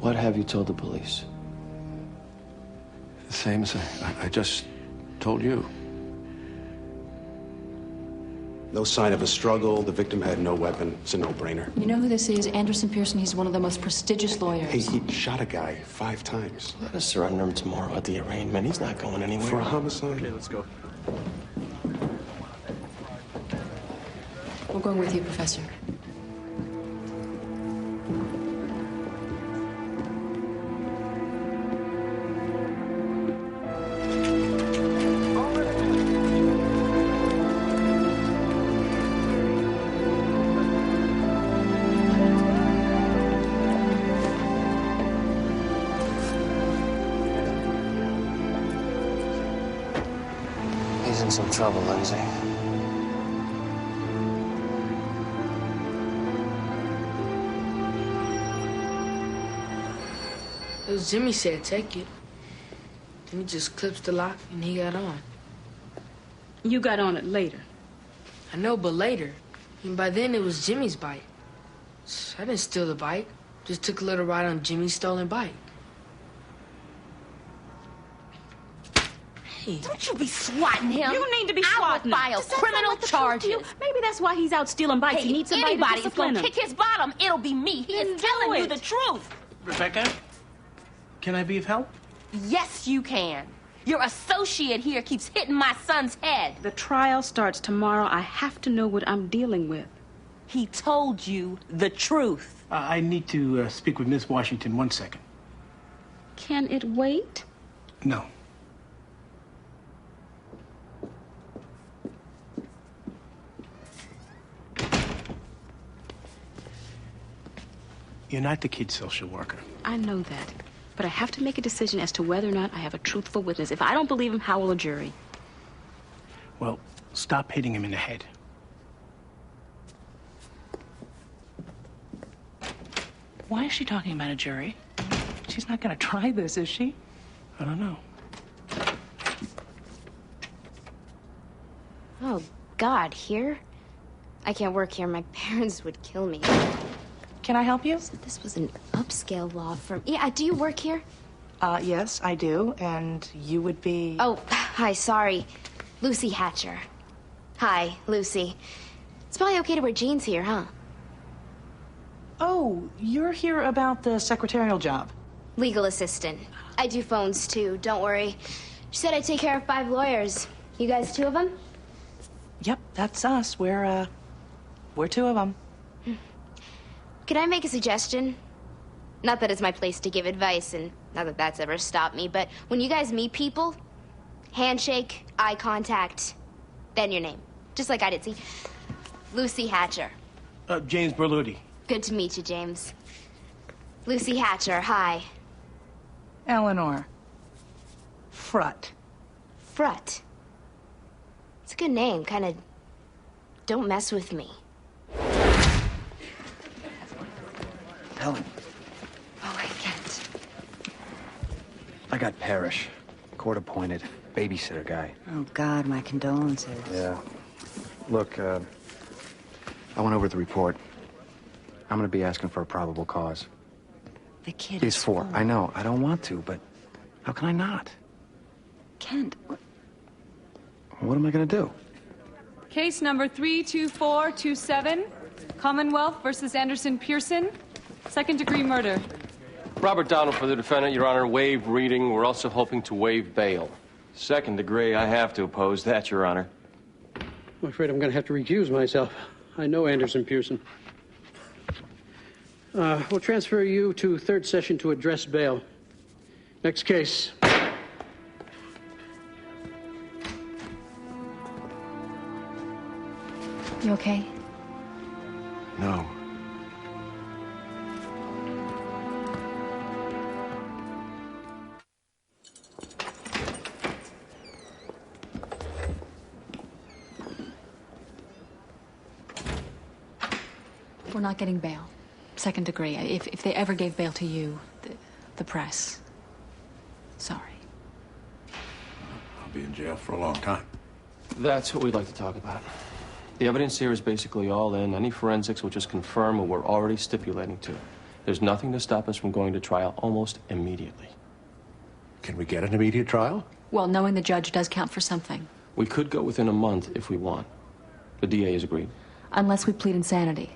What have you told the police? The same as I just told you. No sign of a struggle. The victim had no weapon. It's a no-brainer. You know who this is? Anderson Pearson. He's one of the most prestigious lawyers. Hey, he shot a guy 5 times. Let us surrender him tomorrow at the arraignment. He's not going anywhere. For a homicide? Okay, let's go. We're going with you, Professor. He's in some trouble, Lindsay. It was Jimmy said take it. Then he just clips the lock and he got on. You got on it later. I know, but later. And by then it was Jimmy's bike. I didn't steal the bike. Just took a little ride on Jimmy's stolen bike. Hey. Don't you be swatting him. You need to be swatting him. I will file criminal charges. Maybe that's why he's out stealing bikes. He needs somebody to Anybody is discipline gonna him. kick his bottom, it'll be me. He is telling you the truth. Rebecca, can I be of help? Yes, you can. Your associate here keeps hitting my son's head. The trial starts tomorrow. I have to know what I'm dealing with. He told you the truth. I need to speak with Miss Washington 1 second. Can it wait? No. You're not the kid's social worker. I know that. But I have to make a decision as to whether or not I have a truthful witness. If I don't believe him, how will a jury? Well, stop hitting him in the head. Why is she talking about a jury? She's not going to try this, is she? I don't know. Oh, God, here? I can't work here. My parents would kill me. Can I help you? So this was an upscale law firm. Yeah, do you work here? Yes, I do. And you would be... Oh, hi, sorry. Lucy Hatcher. Hi, Lucy. It's probably okay to wear jeans here, huh? Oh, you're here about the secretarial job. Legal assistant. I do phones, too. Don't worry. She said I'd take care of 5 lawyers. You guys 2 of them? Yep, that's us. We're 2 of them. Can I make a suggestion? Not that it's my place to give advice, and not that that's ever stopped me, but when you guys meet people, handshake, eye contact, then your name. Just like I did. See? Lucy Hatcher. James Berluti. Good to meet you, James. Lucy Hatcher, hi. Eleanor. Frutt. Frutt. It's a good name, kind of don't mess with me. Helen. Oh, I can't. I got Parrish, court-appointed babysitter guy. Oh, God, my condolences. Yeah. Look, I went over the report. I'm gonna be asking for a probable cause. The kid He's 4. I know. I don't want to, but how can I not? Kent. What am I gonna do? Case number 32427, Commonwealth versus Anderson Pearson, second-degree murder. Robert Donald for the defendant, Your Honor. Waive reading. We're also hoping to waive bail. Second degree, I have to oppose that, Your Honor. I'm afraid I'm going to have to recuse myself. I know Anderson Pearson. We'll transfer you to 3rd session to address bail. Next case. You okay? No. We're not getting bail. Second degree. If they ever gave bail to you, the press. Sorry. I'll be in jail for a long time. That's what we'd like to talk about. The evidence here is basically all in. Any forensics will just confirm what we're already stipulating to. There's nothing to stop us from going to trial almost immediately. Can we get an immediate trial? Well, knowing the judge does count for something. We could go within a month if we want. The DA has agreed. Unless we plead insanity,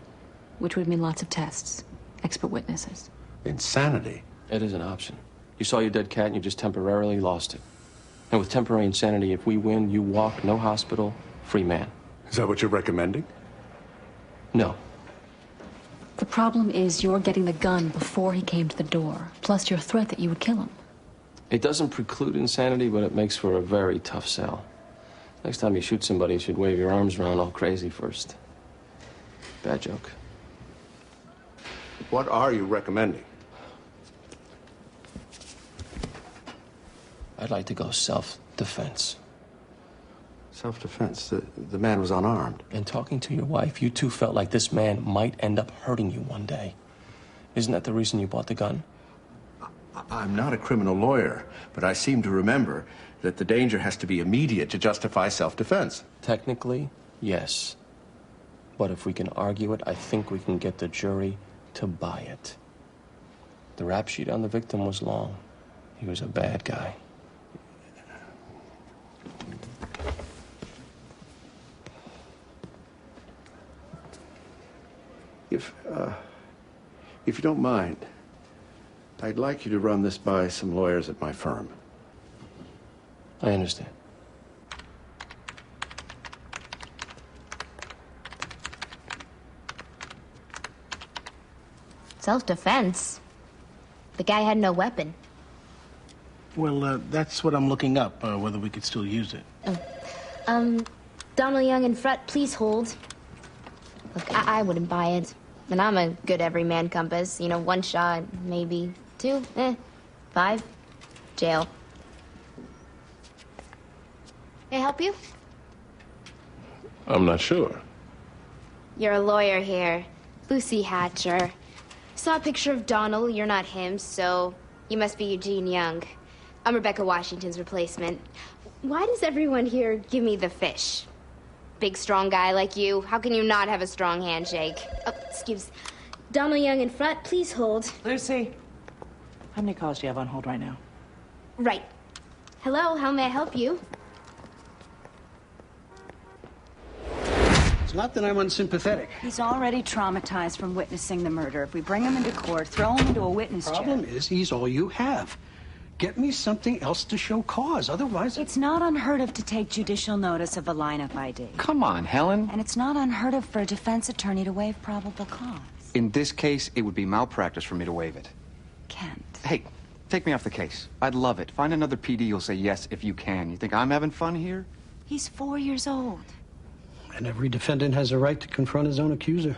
which would mean lots of tests, expert witnesses. Insanity? It is an option. You saw your dead cat and you just temporarily lost it. And with temporary insanity, if we win, you walk, no hospital, free man. Is that what you're recommending? No. The problem is you're getting the gun before he came to the door, plus your threat that you would kill him. It doesn't preclude insanity, but it makes for a very tough sell. Next time you shoot somebody, you should wave your arms around all crazy first. Bad joke. What are you recommending? I'd like to go self-defense. Self-defense? The man was unarmed. And talking to your wife, you two felt like this man might end up hurting you one day. Isn't that the reason you bought the gun? I'm not a criminal lawyer, but I seem to remember that the danger has to be immediate to justify self-defense. Technically, yes. But if we can argue it, I think we can get the jury to buy it. The rap sheet on the victim was long. He was a bad guy. If you don't mind, I'd like you to run this by some lawyers at my firm. I understand. Self-defense? The guy had no weapon. Well, that's what I'm looking up, whether we could still use it. Donald Young and Front, please hold. Look, I wouldn't buy it. And I'm a good everyman compass. You know, 1 shot, maybe 2, 5, jail. May I help you? I'm not sure. You're a lawyer here. Lucy Hatcher. Saw a picture of Donald. You're not him, so you must be Eugene Young. I'm Rebecca Washington's replacement. Why does everyone here give me the fish? Big, strong guy like you. How can you not have a strong handshake? Oh, excuse. Donald Young in front, please hold. Lucy, how many calls do you have on hold right now? Right. Hello, how may I help you? It's not that I'm unsympathetic. He's already traumatized from witnessing the murder. If we bring him into court, throw him into a witness chair. The problem is he's all you have. Get me something else to show cause. Otherwise... It's not unheard of to take judicial notice of a lineup ID. Come on, Helen. And it's not unheard of for a defense attorney to waive probable cause. In this case, it would be malpractice for me to waive it. Kent. Hey, take me off the case. I'd love it. Find another PD who'll say yes if you can. You think I'm having fun here? He's 4 years old. And every defendant has a right to confront his own accuser.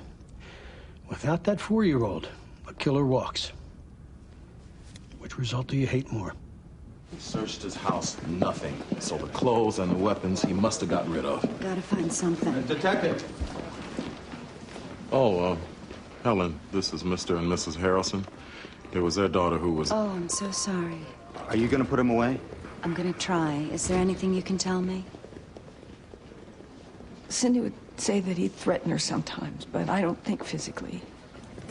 Without that 4-year-old, a killer walks. Which result do you hate more? He searched his house, nothing. So the clothes and the weapons he must have gotten rid of. Gotta find something. Detective! Oh, Helen, this is Mr. and Mrs. Harrelson. It was their daughter who was... Oh, I'm so sorry. Are you gonna put him away? I'm gonna try. Is there anything you can tell me? Cindy would say that he'd threaten her sometimes, but I don't think physically.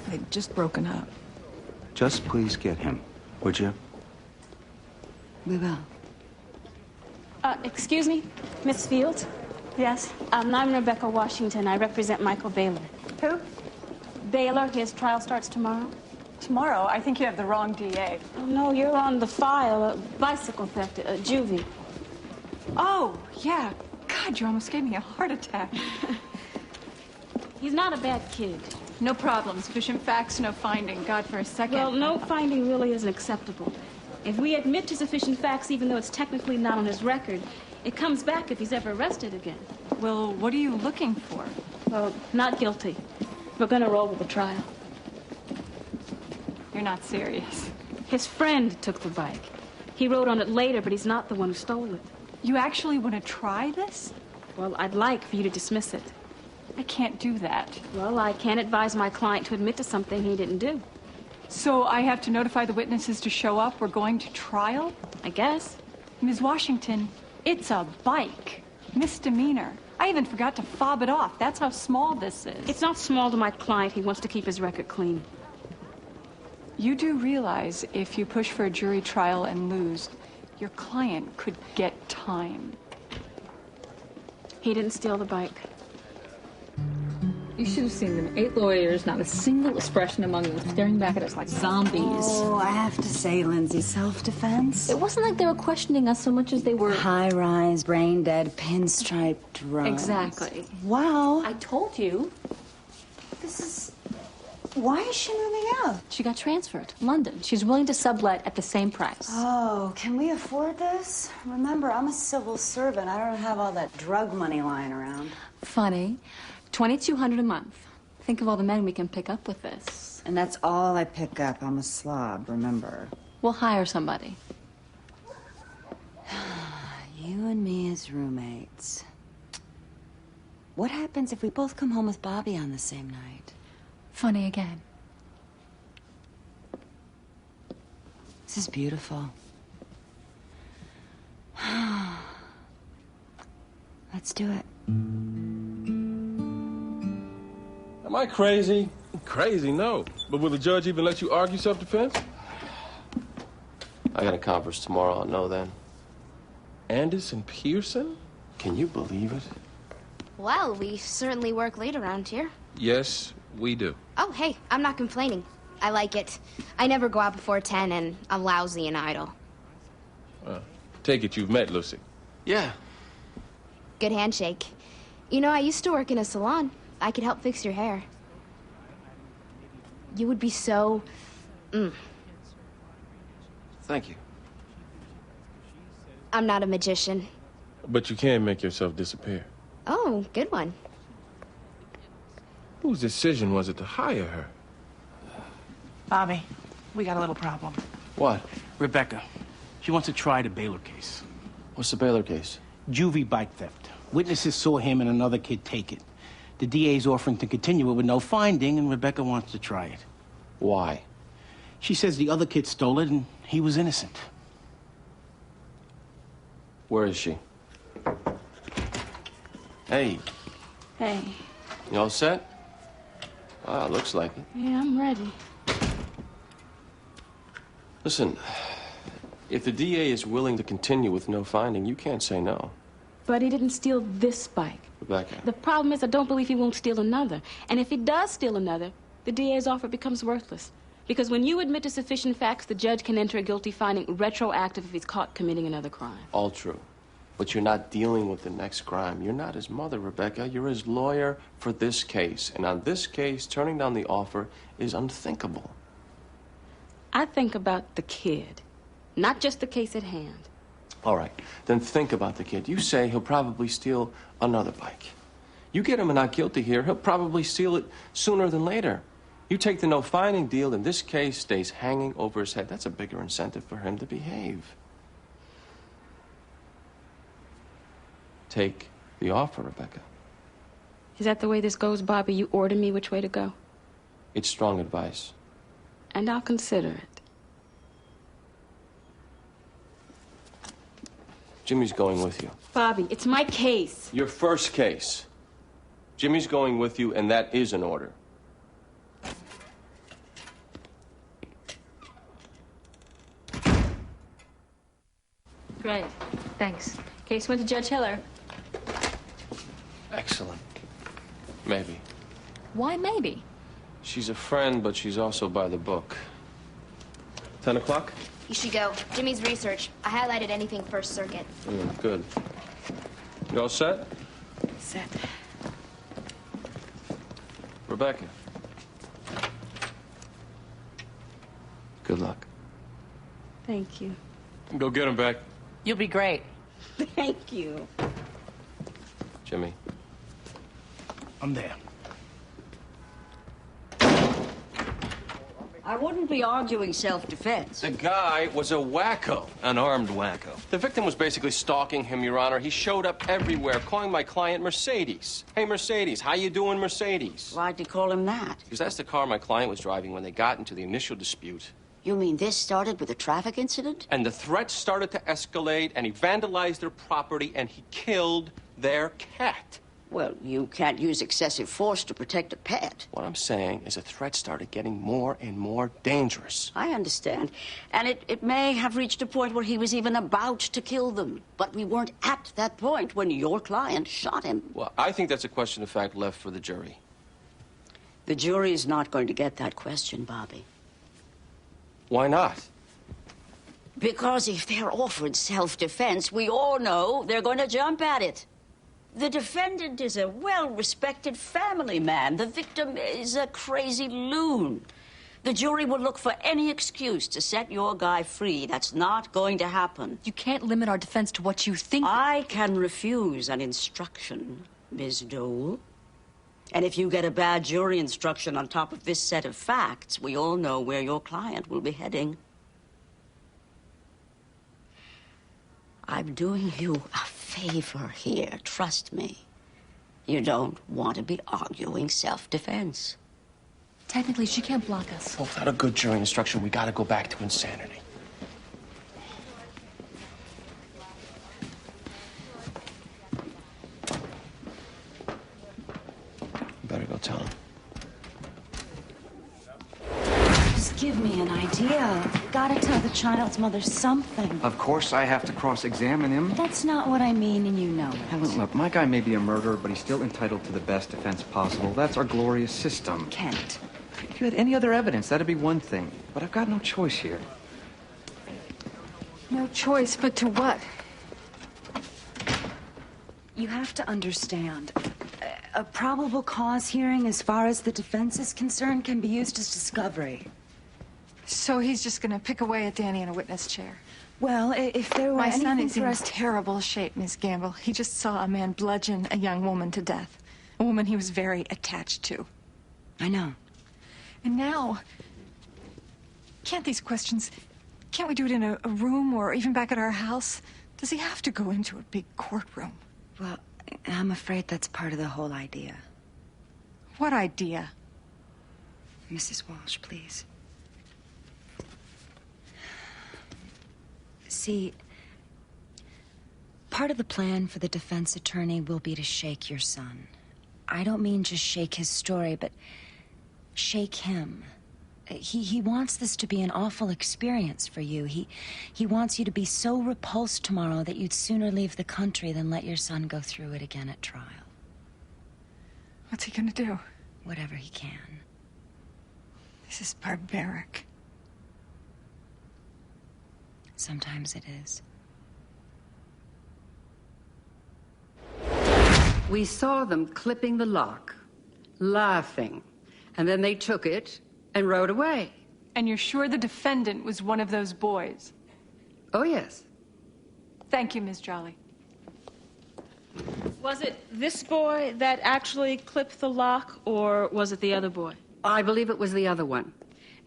They'd just broken up. Just please get him, would you? We will. Excuse me, Miss Fields? Yes? I'm Rebecca Washington. I represent Michael Baylor. Who? Baylor, his trial starts tomorrow. Tomorrow? I think you have the wrong DA. Oh, no, you're on the file. Bicycle theft, juvie. Oh, yeah. God, you almost gave me a heart attack. He's not a bad kid. No problem. Sufficient facts, no finding. God, for a second. Well, no finding really isn't acceptable. If we admit to sufficient facts, even though it's technically not on his record, it comes back if he's ever arrested again. Well, what are you looking for? Well, not guilty. We're gonna roll with the trial. You're not serious. His friend took the bike. He rode on it later, but he's not the one who stole it. You actually want to try this? Well, I'd like for you to dismiss it. I can't do that. Well, I can't advise my client to admit to something he didn't do. So I have to notify the witnesses to show up? We're going to trial? I guess. Ms. Washington, it's a bike. Misdemeanor. I even forgot to fob it off. That's how small this is. It's not small to my client. He wants to keep his record clean. You do realize if you push for a jury trial and lose, your client could get time. He didn't steal the bike. You should have seen them. 8 lawyers, not a single expression among them, staring back at us like zombies. Oh, I have to say, Lindsay, self-defense? It wasn't like they were questioning us so much as they were... High-rise, brain-dead, pinstripe drugs. Exactly. Wow. I told you. This is... Why is she moving out? She got transferred. London. She's willing to sublet at the same price. Oh, can we afford this? Remember, I'm a civil servant. I don't have all that drug money lying around. Funny. $2,200 a month. Think of all the men we can pick up with this. And that's all I pick up. I'm a slob, remember. We'll hire somebody. You and me as roommates. What happens if we both come home with Bobby on the same night? Funny again. This is beautiful. Let's do it. Am I crazy? Crazy, no. But will the judge even let you argue self-defense? I got a conference tomorrow, I'll know then. Anderson Pearson? Can you believe it? Well, we certainly work late around here. Yes, we do. Oh, hey, I'm not complaining. I like it. I never go out before 10, and I'm lousy and idle. Take it you've met Lucy. Yeah. Good handshake. You know, I used to work in a salon. I could help fix your hair. You would be so... Thank you. I'm not a magician. But you can make yourself disappear. Oh, good one. Whose decision was it to hire her? Bobby, we got a little problem. What? Rebecca. She wants to try the Baylor case. What's the Baylor case? Juvie bike theft. Witnesses saw him and another kid take it. The DA's offering to continue it with no finding, and Rebecca wants to try it. Why? She says the other kid stole it and he was innocent. Where is she? Hey, Hey. you all set? Ah, looks like it. Yeah, I'm ready. Listen, if the DA is willing to continue with no finding, you can't say no. But he didn't steal this bike. Rebecca. The problem is I don't believe he won't steal another. And if he does steal another, the DA's offer becomes worthless. Because when you admit to sufficient facts, the judge can enter a guilty finding retroactive if he's caught committing another crime. All true. But you're not dealing with the next crime. You're not his mother, Rebecca. You're his lawyer for this case. And on this case, turning down the offer is unthinkable. I think about the kid, not just the case at hand. All right, then think about the kid. You say he'll probably steal another bike. You get him a not guilty here, he'll probably steal it sooner than later. You take the no finding deal, and this case stays hanging over his head. That's a bigger incentive for him to behave. Take the offer, Rebecca. Is that the way this goes, Bobby? You order me which way to go? It's strong advice. And I'll consider it. Jimmy's going with you. Bobby, it's my case. Your first case. Jimmy's going with you, and that is an order. Great. Thanks. Case went to Judge Hiller. Excellent. Maybe. Why maybe? She's a friend, but she's also by the book. 10 o'clock? You should go. Jimmy's research. I highlighted anything First Circuit. Good. You all set? Set. Rebecca. Good luck. Thank you. Go get him back. You'll be great. Thank you. Jimmy. I'm there. I wouldn't be arguing self-defense. The guy was a wacko, an armed wacko. The victim was basically stalking him, Your Honor. He showed up everywhere, calling my client Mercedes. Hey, Mercedes, how you doing, Mercedes? Why'd you call him that? Because that's the car my client was driving when they got into the initial dispute. You mean this started with a traffic incident? And the threats started to escalate, and he vandalized their property, and he killed their cat. Well, you can't use excessive force to protect a pet. What I'm saying is the threat started getting more and more dangerous. I understand. And it may have reached a point where he was even about to kill them. But we weren't at that point when your client shot him. Well, I think that's a question of fact left for the jury. The jury is not going to get that question, Bobby. Why not? Because if they're offered self-defense, we all know they're going to jump at it. The defendant is a well-respected family man. The victim is a crazy loon. The jury will look for any excuse to set your guy free. That's not going to happen. You can't limit our defense to what you think. I can refuse an instruction, Ms. Dole. And if you get a bad jury instruction on top of this set of facts, we all know where your client will be heading. I'm doing you a favor here, trust me. You don't want to be arguing self-defense. Technically, she can't block us. Well, without a good jury instruction, we gotta go back to insanity. Better go tell him. Just give me an idea. Gotta tell the child's mother something. Of course I have to cross-examine him. That's not what I mean, and you know it. Helen, look, my guy may be a murderer, but he's still entitled to the best defense possible. That's our glorious system. Kent. If you had any other evidence, that'd be one thing. But I've got no choice here. No choice but to what? You have to understand. A probable cause hearing, as far as the defense is concerned, can be used as discovery. So he's just gonna pick away at Danny in a witness chair. Well, if there were My son anything is for in us... terrible shape, Miss Gamble. He just saw a man bludgeon a young woman to death. A woman he was very attached to. I know. And now, can't we do it in a room or even back at our house? Does he have to go into a big courtroom? Well, I'm afraid that's part of the whole idea. What idea? Mrs. Walsh, please. See, part of the plan for the defense attorney will be to shake your son. I don't mean just shake his story, but shake him. He wants this to be an awful experience for you. He wants you to be so repulsed tomorrow that you'd sooner leave the country than let your son go through it again at trial. What's he gonna do? Whatever he can. This is barbaric. Sometimes it is. We saw them clipping the lock, laughing, and then they took it and rode away. And you're sure the defendant was one of those boys? Oh, yes. Thank you, Ms. Jolly. Was it this boy that actually clipped the lock, or was it the other boy? I believe it was the other one.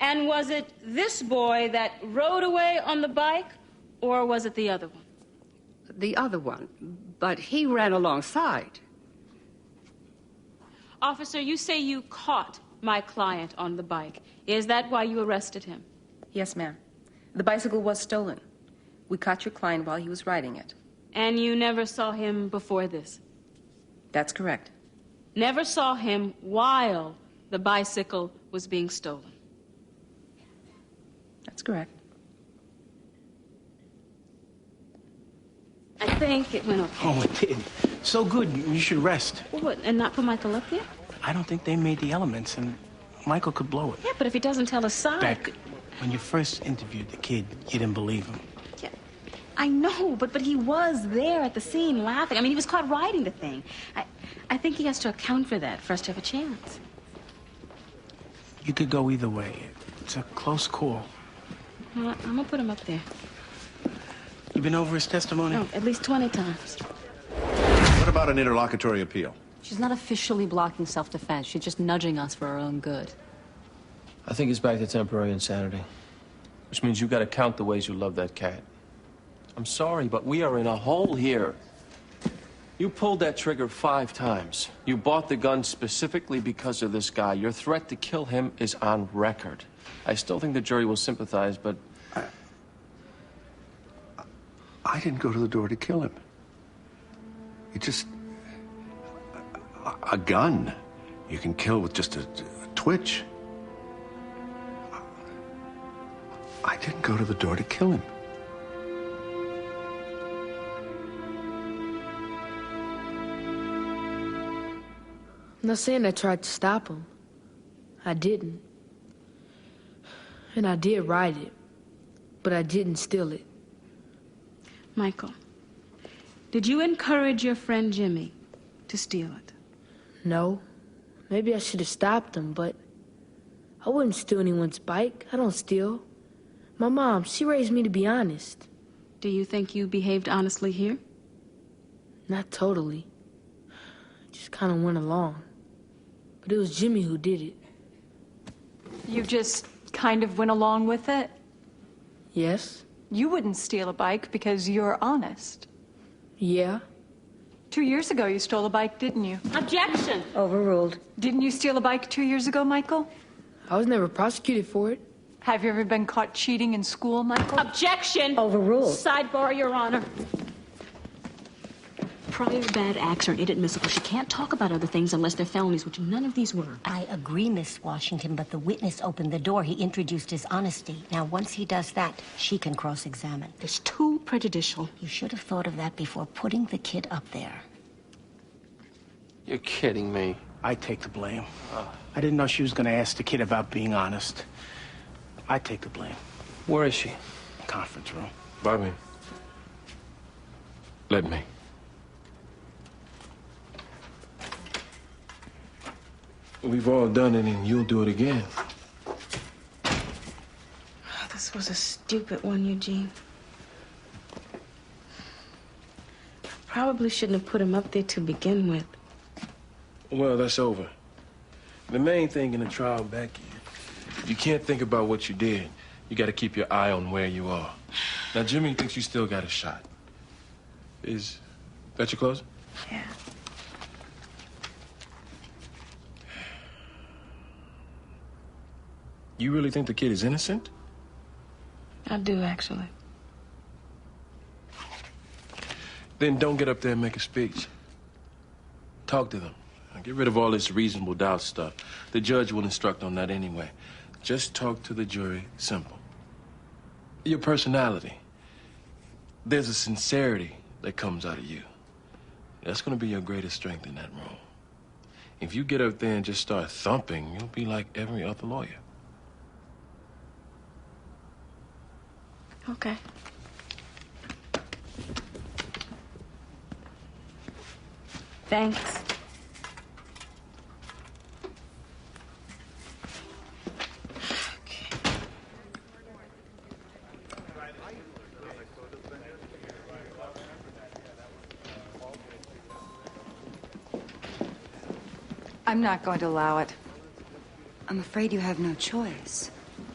And was it this boy that rode away on the bike, or was it the other one? The other one, but he ran alongside. Officer, you say you caught my client on the bike. Is that why you arrested him? Yes, ma'am. The bicycle was stolen. We caught your client while he was riding it. And you never saw him before this? That's correct. Never saw him while the bicycle was being stolen? That's correct. I think it went okay. Oh, it did. So good. You should rest. Well, what, and not put Michael up there? I don't think they made the elements, and Michael could blow it. Yeah, but if he doesn't tell a side... Beck, when you first interviewed the kid, you didn't believe him. Yeah, I know, but he was there at the scene laughing. I mean, he was caught riding the thing. I think he has to account for that for us to have a chance. You could go either way. It's a close call. Well, I'm gonna put him up there. You been over his testimony? Oh, at least 20 times. What about an interlocutory appeal? She's not officially blocking self-defense. She's just nudging us for our own good. I think it's back to temporary insanity. Which means you gotta count the ways you love that cat. I'm sorry, but we are in a hole here. You pulled that trigger 5 times. You bought the gun specifically because of this guy. Your threat to kill him is on record. I still think the jury will sympathize, but... I didn't go to the door to kill him. It just... A gun. You can kill with just a twitch. I didn't go to the door to kill him. I'm not saying I tried to stop him. I didn't. And I did ride it. But I didn't steal it. Michael, did you encourage your friend Jimmy to steal it? No. Maybe I should have stopped him, but I wouldn't steal anyone's bike. I don't steal. My mom, she raised me to be honest. Do you think you behaved honestly here? Not totally. Just kind of went along. But it was Jimmy who did it. You just kind of went along with it? Yes. You wouldn't steal a bike because you're honest. Yeah. 2 years ago, you stole a bike, didn't you? Objection! Overruled. Didn't you steal a bike 2 years ago, Michael? I was never prosecuted for it. Have you ever been caught cheating in school, Michael? Objection! Overruled. Sidebar, Your Honor. Prior bad acts are inadmissible. She can't talk about other things unless they're felonies, which none of these were. I agree, Miss Washington, but the witness opened the door. He introduced his honesty. Now, once he does that, she can cross-examine. It's too prejudicial. You should have thought of that before putting the kid up there. You're kidding me. I take the blame. I didn't know she was going to ask the kid about being honest. I take the blame. Where is she? Conference room. Bobby, let me. We've all done it, and you'll do it again. This was a stupid one, Eugene. Probably shouldn't have put him up there to begin with. Well, that's over. The main thing in the trial, Becky, you can't think about what you did. You got to keep your eye on where you are. Now, Jimmy thinks you still got a shot. Is that your closer? Yeah. You really think the kid is innocent? I do, actually. Then don't get up there and make a speech. Talk to them. Get rid of all this reasonable doubt stuff. The judge will instruct on that anyway. Just talk to the jury, simple. Your personality. There's a sincerity that comes out of you. That's going to be your greatest strength in that room. If you get up there and just start thumping, you'll be like every other lawyer. Okay. Thanks. I'm not going to allow it. I'm afraid you have no choice.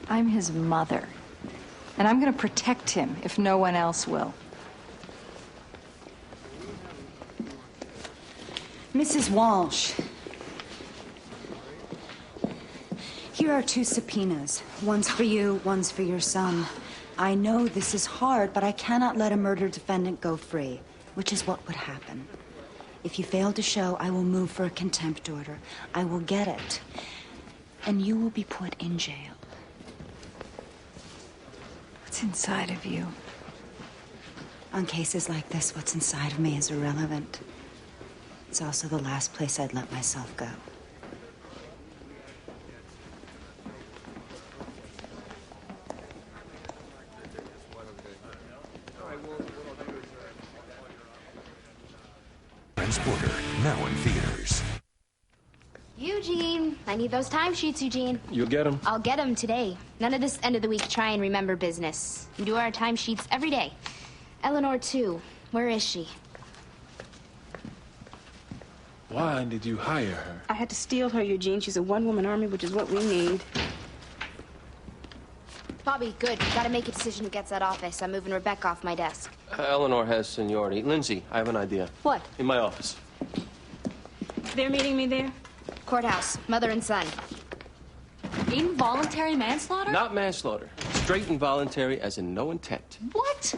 I'm his mother. And I'm going to protect him if no one else will. Mrs. Walsh. Here are 2 subpoenas. One's for you, one's for your son. I know this is hard, but I cannot let a murder defendant go free, which is what would happen. If you fail to show, I will move for a contempt order. I will get it. And you will be put in jail. What's inside of you? On cases like this, what's inside of me is irrelevant. It's also the last place I'd let myself go. Transporter, now in theaters. Eugene, I need those timesheets, Eugene. You'll get them? I'll get them today. None of this end of the week try and remember business. We do our timesheets every day. Eleanor, too. Where is she? Why did you hire her? I had to steal her, Eugene. She's a one-woman army, which is what we need. Bobby, good. Gotta make a decision who gets that office. I'm moving Rebecca off my desk. Eleanor has seniority. Lindsay, I have an idea. What? In my office. They're meeting me there? Courthouse. Mother and son. Involuntary manslaughter? Not manslaughter. Straight involuntary, as in no intent. What?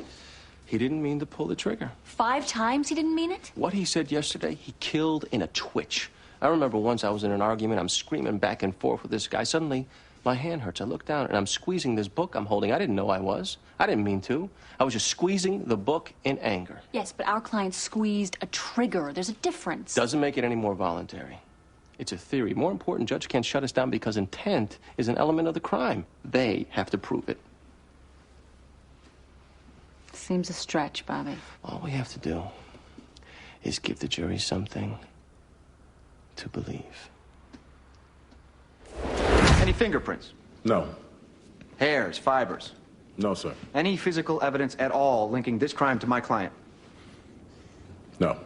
He didn't mean to pull the trigger. 5 times he didn't mean it? What he said yesterday, he killed in a twitch. I remember once I was in an argument. I'm screaming back and forth with this guy. Suddenly, my hand hurts. I look down, and I'm squeezing this book I'm holding. I didn't know I was. I didn't mean to. I was just squeezing the book in anger. Yes, but our client squeezed a trigger. There's a difference. Doesn't make it any more voluntary. It's a theory. More important, judge can't shut us down because intent is an element of the crime. They have to prove it. Seems a stretch, Bobby. All we have to do is give the jury something to believe. Any fingerprints? No. Hairs, fibers? No, sir. Any physical evidence at all linking this crime to my client? No.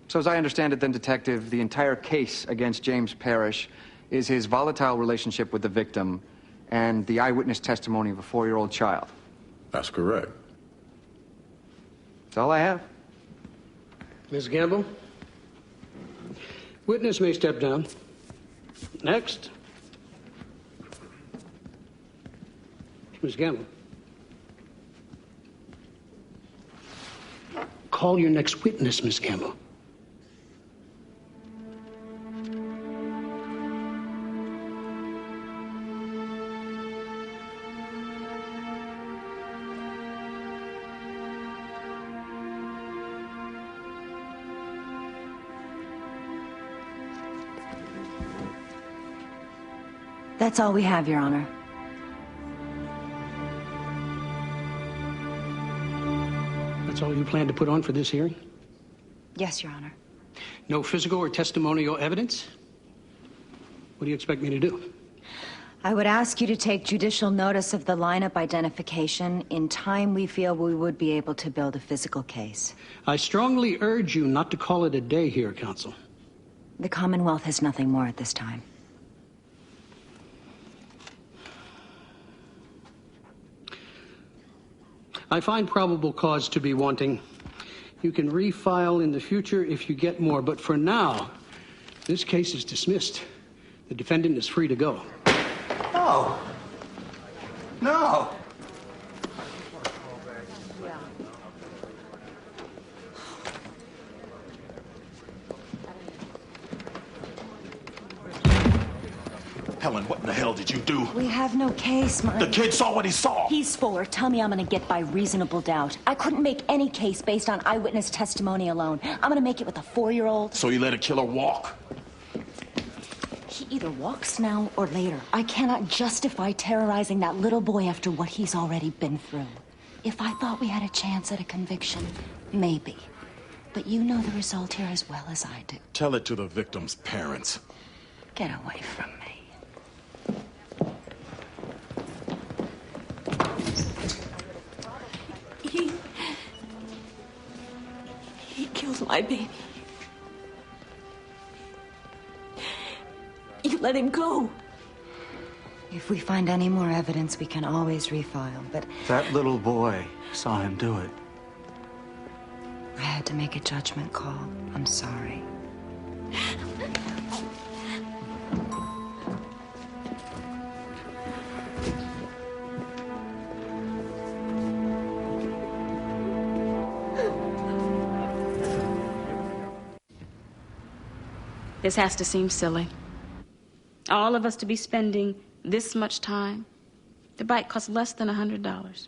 So as I understand it then, Detective, the entire case against James Parrish is his volatile relationship with the victim and the eyewitness testimony of a 4-year-old child. That's correct. That's all I have. Ms. Gamble? Witness may step down. Next. Ms. Gamble. Call your next witness, Ms. Gamble. That's all we have, Your Honor. That's all you plan to put on for this hearing? Yes, Your Honor. No physical or testimonial evidence? What do you expect me to do? I would ask you to take judicial notice of the lineup identification. In time, we feel we would be able to build a physical case. I strongly urge you not to call it a day here, counsel. The Commonwealth has nothing more at this time. I find probable cause to be wanting. You can refile in the future if you get more, but for now, this case is dismissed. The defendant is free to go. No. No. Helen, what in the hell did you do? We have no case, Mike. The kid saw what he saw. He's 4. Tell me I'm gonna get by reasonable doubt. I couldn't make any case based on eyewitness testimony alone. I'm gonna make it with a 4-year-old. So you let a killer walk? He either walks now or later. I cannot justify terrorizing that little boy after what he's already been through. If I thought we had a chance at a conviction, maybe. But you know the result here as well as I do. Tell it to the victim's parents. Get away from me. He killed my baby. You let him go. If we find any more evidence, we can always refile, but That little boy saw him do it. I had to make a judgment call. I'm sorry. This has to seem silly. All of us to be spending this much time. The bike costs less than $100.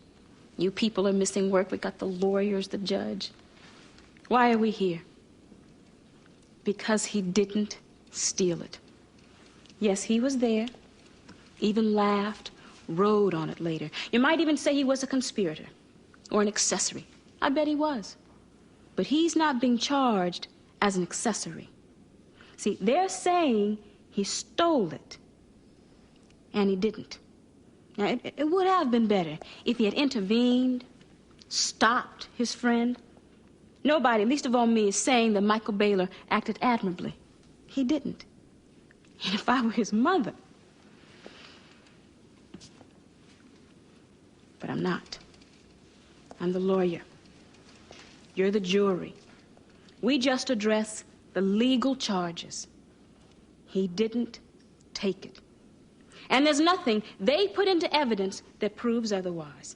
You people are missing work. We got the lawyers, the judge. Why are we here? Because he didn't steal it. Yes, he was there, even laughed, rode on it later. You might even say he was a conspirator or an accessory. I bet he was. But he's not being charged as an accessory. See, they're saying he stole it, and he didn't. Now, it would have been better if he had intervened, stopped his friend. Nobody, least of all me, is saying that Michael Baylor acted admirably. He didn't. And if I were his mother... But I'm not. I'm the lawyer. You're the jury. We just address the legal charges. He didn't take it. And there's nothing they put into evidence that proves otherwise.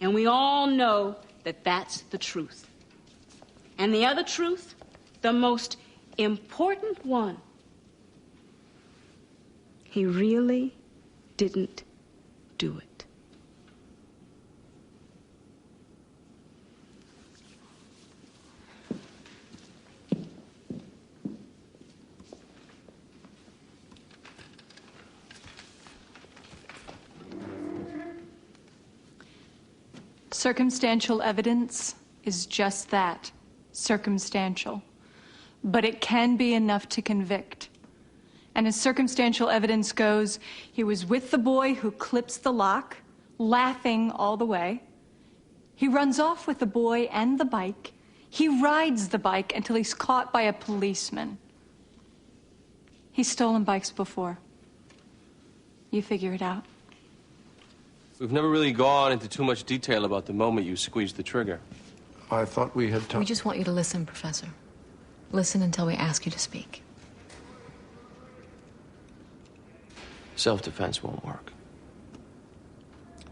And we all know that that's the truth. And the other truth, the most important one, he really didn't do it. Circumstantial evidence is just that, circumstantial. But it can be enough to convict. And as circumstantial evidence goes, he was with the boy who clips the lock, laughing all the way. He runs off with the boy and the bike. He rides the bike until he's caught by a policeman. He's stolen bikes before. You figure it out. We've never really gone into too much detail about the moment you squeezed the trigger. I thought we had We just want you to listen, Professor. Listen until we ask you to speak. Self-defense won't work.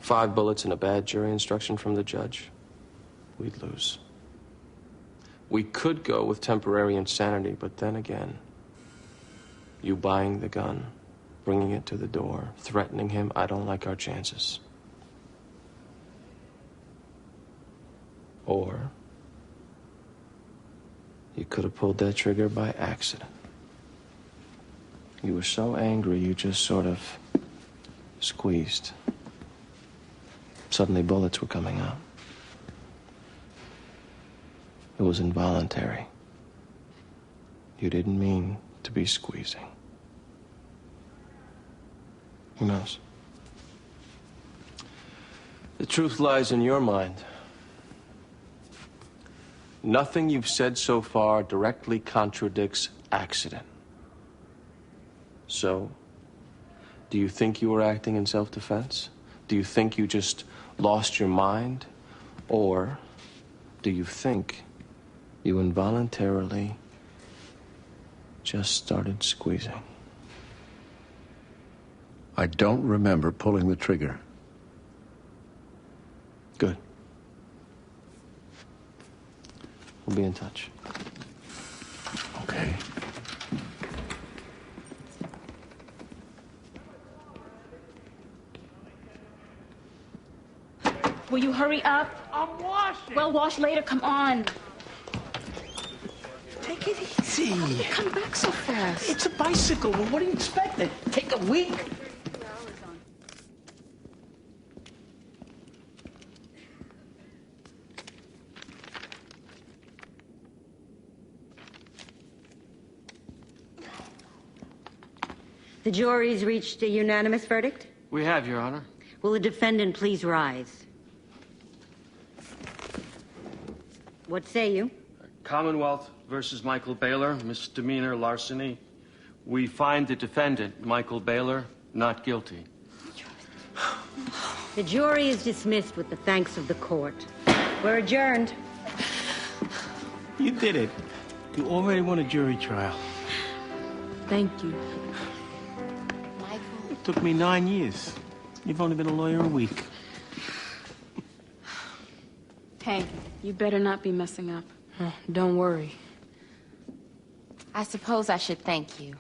5 bullets and a bad jury instruction from the judge, we'd lose. We could go with temporary insanity, but then again, you buying the gun, bringing it to the door, threatening him, I don't like our chances. Or you could have pulled that trigger by accident. You were so angry, you just sort of squeezed. Suddenly bullets were coming out. It was involuntary. You didn't mean to be squeezing. Who knows? The truth lies in your mind. Nothing you've said so far directly contradicts accident. So, do you think you were acting in self-defense? Do you think you just lost your mind? Or do you think you involuntarily just started squeezing? I don't remember pulling the trigger. Good. We'll be in touch. Okay. Will you hurry up? I'm washing. Well, wash later. Come on. Take it easy. How did you come back so fast? It's a bicycle. Well, what do you expect? It take a week? The jury's reached a unanimous verdict? We have, Your Honor. Will the defendant please rise? What say you? Commonwealth versus Michael Baylor, misdemeanor larceny. We find the defendant, Michael Baylor, not guilty. The jury is dismissed with the thanks of the court. We're adjourned. You did it. You already won a jury trial. Thank you. It took me 9 years. You've only been a lawyer a week. Hey, you better not be messing up. Don't worry. I suppose I should thank you.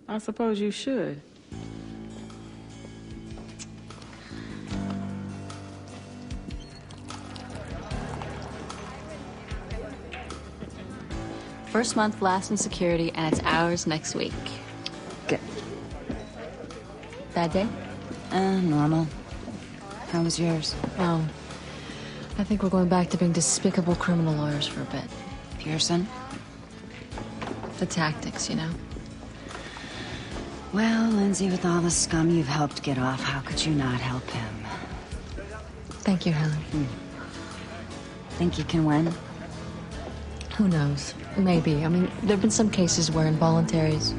I suppose you should. First month last in security, and it's ours next week. Good. Bad day? Normal. How was yours? Oh, I think we're going back to being despicable criminal lawyers for a bit. Pearson? The tactics, you know? Well, Lindsay, with all the scum you've helped get off, how could you not help him? Thank you, Helen. Think you can win? Who knows? Maybe. I mean, there have been some cases where involuntaries